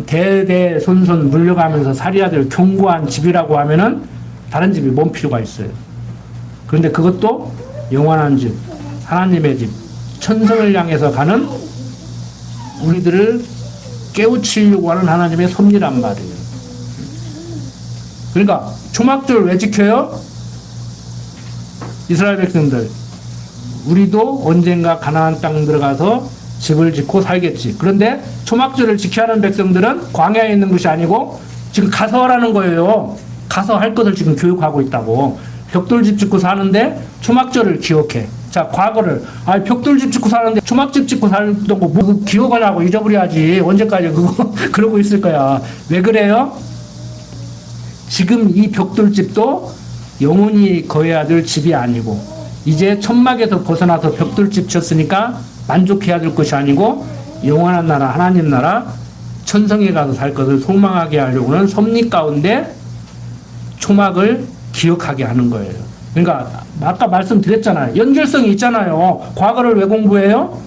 A: 대대손손 물려가면서 살이야될 견고한 집이라고 하면은 다른 집이 뭔 필요가 있어요. 그런데 그것도 영원한 집, 하나님의 집, 천성을 향해서 가는 우리들을 깨우치려고 하는 하나님의 섭리란 말이에요. 그러니까 초막절 왜 지켜요? 이스라엘 백성들, 우리도 언젠가 가나안 땅 들어가서 집을 짓고 살겠지. 그런데 초막절을 지켜야 하는 백성들은 광야에 있는 것이 아니고 지금 가서 하라는 거예요. 가서 할 것을 지금 교육하고 있다고. 벽돌집 짓고 사는데 초막절을 기억해. 자, 과거를, 벽돌집 짓고 사는데 초막집 짓고 살던 거 뭐 기억하냐고. 잊어버려야지. 언제까지 그거 그러고 있을 거야. 왜 그래요? 지금 이 벽돌집도 영원히 거해야 될 집이 아니고, 이제 천막에서 벗어나서 벽돌집 쳤으니까 만족해야 될 것이 아니고 영원한 나라, 하나님 나라, 천성에 가서 살 것을 소망하게 하려고는 섭리 가운데 초막을 기억하게 하는 거예요. 그러니까 아까 말씀드렸잖아요. 연결성이 있잖아요. 과거를 왜 공부해요?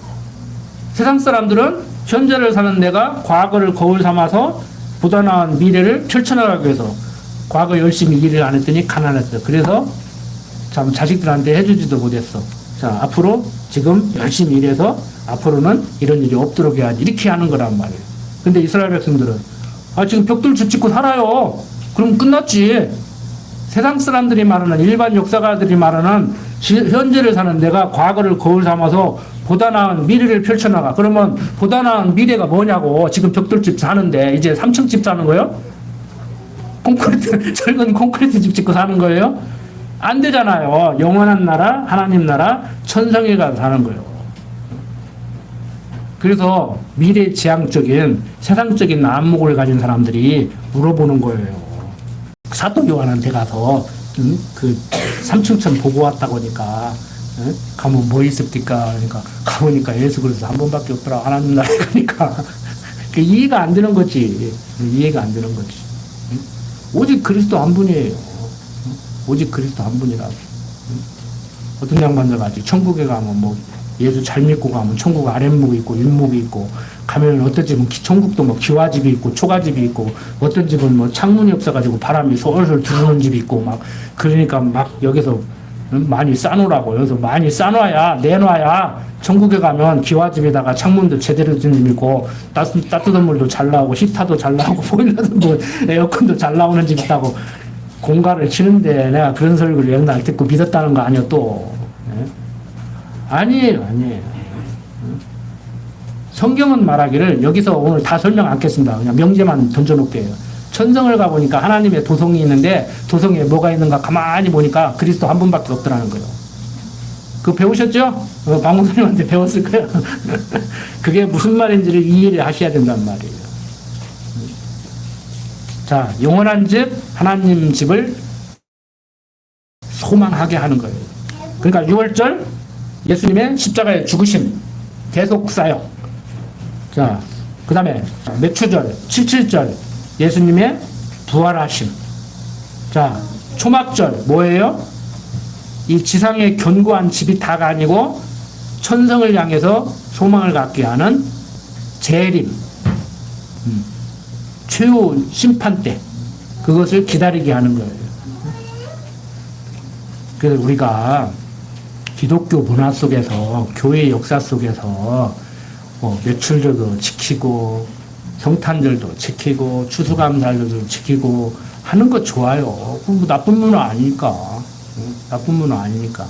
A: 세상 사람들은 현재를 사는 내가 과거를 거울 삼아서 보다 나은 미래를 펼쳐나가기 위해서 과거 열심히 일을 안 했더니 가난했어요. 그래서 참 자식들한테 해주지도 못했어. 자, 앞으로 지금 열심히 일해서 앞으로는 이런 일이 없도록 해야지. 이렇게 하는 거란 말이에요. 근데 이스라엘 백성들은 지금 벽돌집 짓고 살아요. 그럼 끝났지. 세상 사람들이 말하는, 일반 역사가들이 말하는 현재를 사는 내가 과거를 거울 삼아서 보다 나은 미래를 펼쳐나가. 그러면 보다 나은 미래가 뭐냐고. 지금 벽돌집 사는데 이제 3층 집 사는 거예요? 젊은 콘크리트 집 짓고 사는 거예요? 안 되잖아요. 영원한 나라, 하나님 나라, 천성에 가서 사는 거예요. 그래서 미래지향적인 세상적인 안목을 가진 사람들이 물어보는 거예요. 사도 요한한테 가서 그 3층천 보고 왔다고 하니까 가면 뭐 있습니까? 그러니까 가보니까 예수 그리스도 한 번밖에 없더라. 하나님 나라에 가니까 이해가 안 되는 거지. 이해가 안 되는 거지. 오직 그리스도 한 분이에요. 오직 그리스도 한 분이라고. 어떤 양반들 가지 천국에 가면 뭐 예수 잘 믿고 가면 천국 아랫목이 있고 윗목이 있고, 가면 어떤 집은 천국도 뭐 기와집이 있고 초가집이 있고, 어떤 집은 뭐 창문이 없어가지고 바람이 솔솔 들어오는 집이 있고, 막 그러니까 막 여기서 많이 싸놓으라고. 여기서 많이 싸놔야, 내놔야 천국에 가면 기와집에다가 창문도 제대로 된 집 있고, 따뜻한 물도 잘 나오고 히터도 잘 나오고 보일러도 뭐 에어컨도 잘 나오는 집 있다고 공가를 치는데, 내가 그런 설교를 옛날 듣고 믿었다는 거 아니야 또? 아니에요. 성경은 말하기를, 여기서 오늘 다 설명 않겠습니다. 그냥 명제만 던져놓을게요. 천성을 가보니까 하나님의 도성이 있는데, 도성에 뭐가 있는가 가만히 보니까 그리스도 한 분밖에 없더라는 거예요. 그거 배우셨죠? 방송님한테 배웠을 거예요. 그게 무슨 말인지를 이해를 하셔야 된단 말이에요. 자, 영원한 집, 하나님 집을 소망하게 하는 거예요. 그러니까 6월절 예수님의 십자가의 죽으심, 대속사역. 자, 그 다음에 매추절, 77절 예수님의 부활하심. 자, 초막절 뭐예요? 이 지상의 견고한 집이 다가 아니고 천성을 향해서 소망을 갖게 하는 재림, 최후 심판 때 그것을 기다리게 하는 거예요. 그래서 우리가 기독교 문화 속에서, 교회 역사 속에서 매출절도 지키고 성탄절도 지키고 추수감사절도 지키고 하는 거 좋아요. 뭐 나쁜 문화 아니니까. 나쁜 문화 아니니까.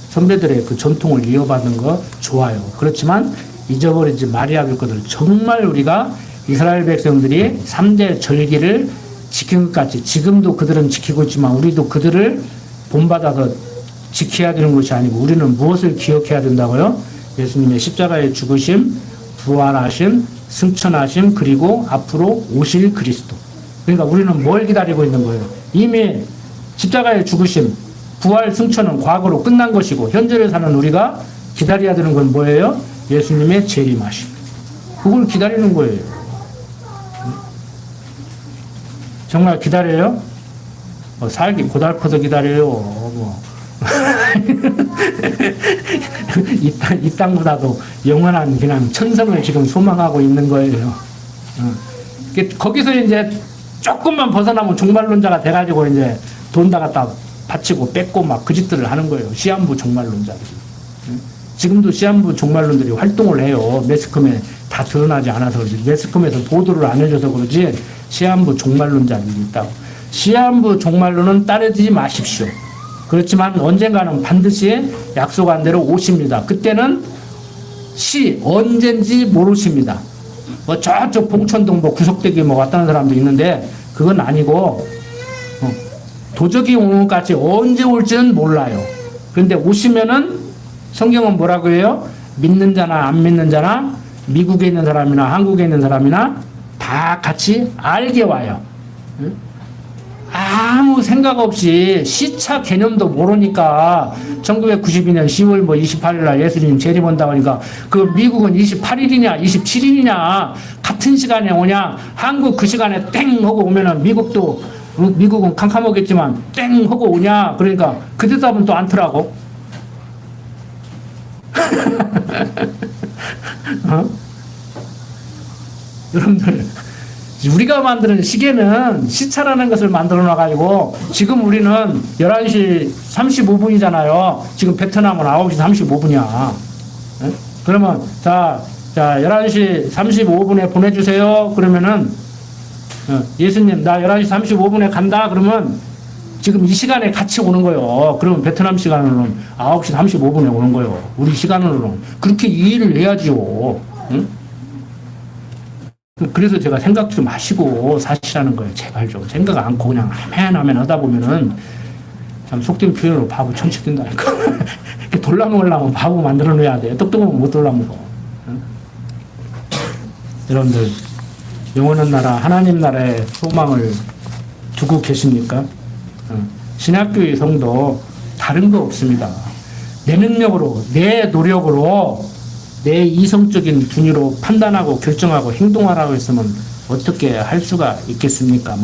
A: 선배들의 그 전통을 이어받는 거 좋아요. 그렇지만 잊어버리지 말아야 할 것들, 정말 우리가 이스라엘 백성들이 3대 절기를 지킨 것 같이 지금도 그들은 지키고 있지만 우리도 그들을 본받아서 지켜야 되는 것이 아니고 우리는 무엇을 기억해야 된다고요? 예수님의 십자가의 죽으심, 부활하심, 승천하심, 그리고 앞으로 오실 그리스도. 그러니까 우리는 뭘 기다리고 있는 거예요? 이미 십자가의 죽으심, 부활, 승천은 과거로 끝난 것이고 현재를 사는 우리가 기다려야 되는 건 뭐예요? 예수님의 재림하심. 그걸 기다리는 거예요. 정말 기다려요? 살기 고달퍼서 기다려요. 이 땅보다도 영원한 그냥 천성을 지금 소망하고 있는 거예요. 거기서 이제 조금만 벗어나면 종말론자가 돼가지고 이제 돈 다 갖다 바치고 뺏고 막 그 짓들을 하는 거예요. 시한부 종말론자들이. 지금도 시한부 종말론들이 활동을 해요. 매스컴에 다 드러나지 않아서 그러지. 매스컴에서 보도를 안 해줘서 그러지. 시한부 종말론자들이 있다고. 시한부 종말론은 따르지 마십시오. 그렇지만 언젠가는 반드시 약속한 대로 오십니다. 그때는 언젠지 모르십니다. 뭐 저쪽 봉천동 뭐 구석대기 뭐 왔다는 사람도 있는데 그건 아니고 도적이 오는 것까지 언제 올지는 몰라요. 그런데 오시면은 성경은 뭐라고 해요? 믿는 자나 안 믿는 자나 미국에 있는 사람이나 한국에 있는 사람이나 다 같이 알게 와요. 아무 생각 없이 시차 개념도 모르니까 1992년 10월 뭐 28일 날 예수님 재림한다고 하니까 그 미국은 28일이냐 27일이냐 같은 시간에 오냐 한국 그 시간에 땡 하고 오면은 미국은 캄캄하겠지만 땡 하고 오냐 그러니까 그 대답은 또 않더라고. 여러분들 우리가 만드는 시계는 시차라는 것을 만들어 놔가지고 지금 우리는 11시 35분이잖아요. 지금 베트남은 9시 35분이야. 그러면 자 11시 35분에 보내주세요. 그러면은 예수님 나 11시 35분에 간다. 그러면 지금 이 시간에 같이 오는 거예요. 그러면 베트남 시간으로는 9시 35분에 오는 거예요. 우리 시간으로는. 그렇게 이해를 해야지요. 응? 그래서 제가 생각 좀 하시고 사시라는 거예요. 제발 좀 생각 않고 그냥 하면 하다 보면은 참 속된 표현으로 바보 천치 된다니까. 이렇게 돌라먹으려면 바보 만들어 놓아야 돼. 똑똑하면 못 돌라먹어. 응? 여러분들 영원한 나라 하나님 나라의 소망을 두고 계십니까? 신학교의 성도 다른 거 없습니다. 내 능력으로 내 노력으로 내 이성적인 분위로 판단하고 결정하고 행동하라고 했으면 어떻게 할 수가 있겠습니까?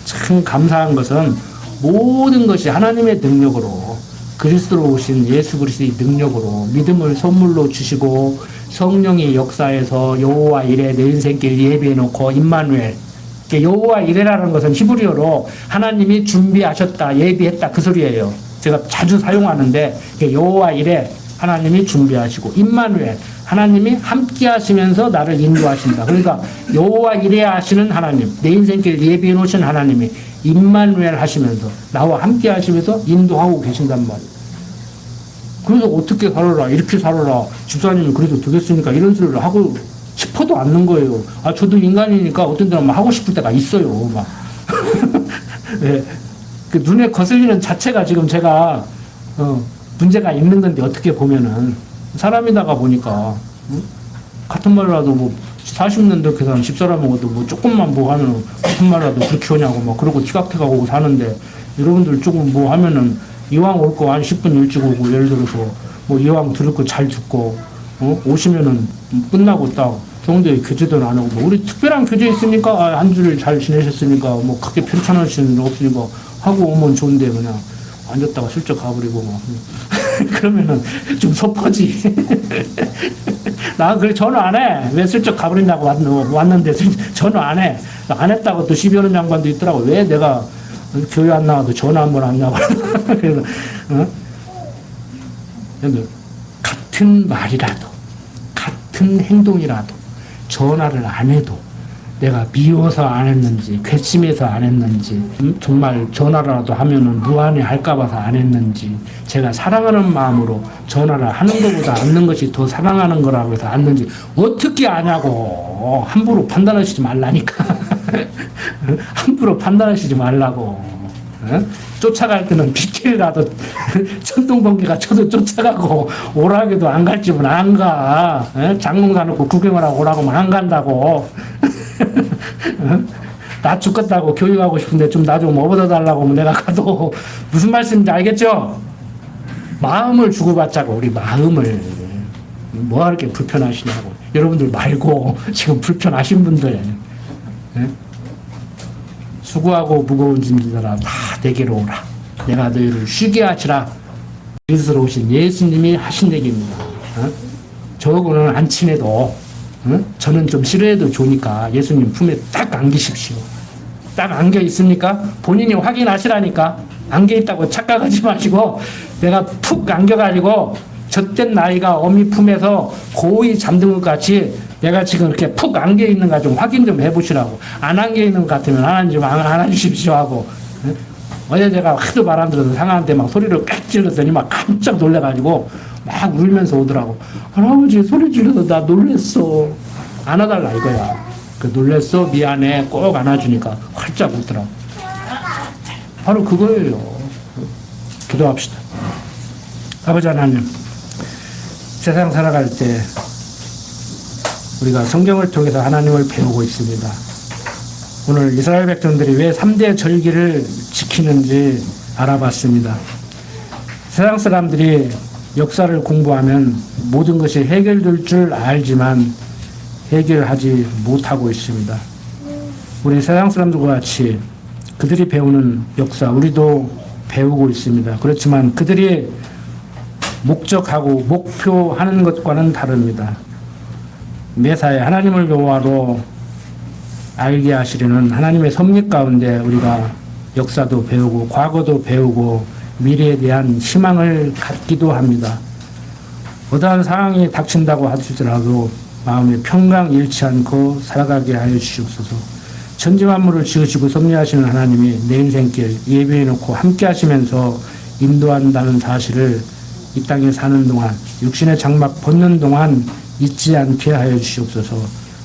A: 참 감사한 것은 모든 것이 하나님의 능력으로 그리스도로 오신 예수 그리스도의 능력으로 믿음을 선물로 주시고 성령이 역사에서 여호와 이레 내 인생길 예비해 놓고 임마누엘 여호와 이레라는 것은 히브리어로 하나님이 준비하셨다 예비했다 그 소리예요. 제가 자주 사용하는데 여호와 이레 하나님이 준비하시고 임마누엘 하나님이 함께 하시면서 나를 인도하신다. 그러니까 여호와 이레 하시는 하나님 내 인생길 예비해 놓으신 하나님이 임마누엘 하시면서 나와 함께 하시면서 인도하고 계신단 말이에요. 그래서 어떻게 살아라 이렇게 살아라 집사님이 그래도 되겠습니까 이런 소리를 하고 싶어도 않는 거예요. 저도 인간이니까 어떤 데는 하고 싶을 때가 있어요. 막. 네. 그 눈에 거슬리는 자체가 지금 제가 문제가 있는 건데 어떻게 보면은 사람이다가 보니까 같은 말이라도 뭐 40년 더 계산 집사람 먹어도 뭐 조금만 뭐 하면 같은 말이라도 그렇게 오냐고 막 그러고 티각태가고 사는데 여러분들 조금 뭐 하면은 이왕 올 거 한 10분 일찍 오고 예를 들어서 뭐 이왕 들을 거 잘 듣고 오시면은 끝나고 딱 성도에 교제도 안 하고 뭐 우리 특별한 교제 있습니까? 한 주를 잘 지내셨으니까 뭐 크게 편찮으시는 일 없으니까 하고 오면 좋은데 그냥 앉았다가 슬쩍 가버리고 막 그러면은 좀 섭하지. 나 그래 전화 안 해. 왜 슬쩍 가버린다고 왔는데 전화 안 해. 안 했다고 또 시비 오는 양반도 있더라고. 왜 내가 교회 안 나와도 전화 한 번 안 나와. 그래서 같은 말이라도 같은 행동이라도 전화를 안 해도 내가 미워서 안 했는지, 괘씸해서 안 했는지, 정말 전화라도 하면은 무안해 할까 봐서 안 했는지, 제가 사랑하는 마음으로 전화를 하는 것보다 않는 것이 더 사랑하는 거라고 해서 않는지 어떻게 아냐고. 함부로 판단하시지 말라니까. 함부로 판단하시지 말라고. 쫓아갈 때는 빗길이라도 천둥번개가 쳐도 쫓아가고, 오락에도 안 갈 집은 안 가. 장롱 사놓고 구경을 하고 오라고 하면 안 간다고. 나 죽겠다고 교육하고 싶은데 좀 나 좀 업어다 달라고 하면 내가 가도. 무슨 말씀인지 알겠죠? 마음을 주고받자고. 우리 마음을. 뭐가 그렇게 불편하시냐고. 여러분들 말고 지금 불편하신 분들, 수고하고 무거운 짐들아 다 내게로 오라. 내가 너희를 쉬게 하시라. 그리스도로 오신 예수님이 하신 얘기입니다. 저거는 안 친해도, 저는 좀 싫어해도 좋으니까 예수님 품에 딱 안기십시오. 딱 안겨 있습니까? 본인이 확인하시라니까. 안겨 있다고 착각하지 마시고, 내가 푹 안겨가지고 젖된 나이가 어미 품에서 고이 잠든 것 같이 내가 지금 이렇게 푹 안겨 있는가 좀 확인 좀 해보시라고. 안 안겨 있는 것 같으면 하나님 좀 안아주십시오 하고. 어제 제가 하도 말 안 들어서 상한테 막 소리를 깍 질렀더니 막 깜짝 놀래가지고 막 울면서 오더라고. 할아버지 소리 질러서 나 놀랬어. 안아달라 이거야. 그 놀랬어, 미안해, 꼭 안아주니까 활짝 웃더라고. 바로 그거예요. 기도합시다. 아버지 하나님, 세상 살아갈 때 우리가 성경을 통해서 하나님을 배우고 있습니다. 오늘 이스라엘 백성들이 왜 3대 절기를 지키는지 알아봤습니다. 세상 사람들이 역사를 공부하면 모든 것이 해결될 줄 알지만 해결하지 못하고 있습니다. 우리 세상 사람들과 같이 그들이 배우는 역사, 우리도 배우고 있습니다. 그렇지만 그들이 목적하고 목표하는 것과는 다릅니다. 매사에 하나님을 여호와로 알게 하시려는 하나님의 섭리 가운데 우리가 역사도 배우고 과거도 배우고 미래에 대한 희망을 갖기도 합니다. 어떠한 상황이 닥친다고 하시더라도 마음에 평강 잃지 않고 살아가게 하여 주시옵소서. 천지만물을 지으시고 섭리하시는 하나님이 내 인생길 예비해 놓고 함께 하시면서 인도한다는 사실을 이 땅에 사는 동안, 육신의 장막 벗는 동안 잊지 않게 하여 주시옵소서.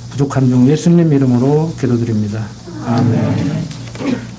A: 부족한 종 예수님 이름으로 기도드립니다. 아멘.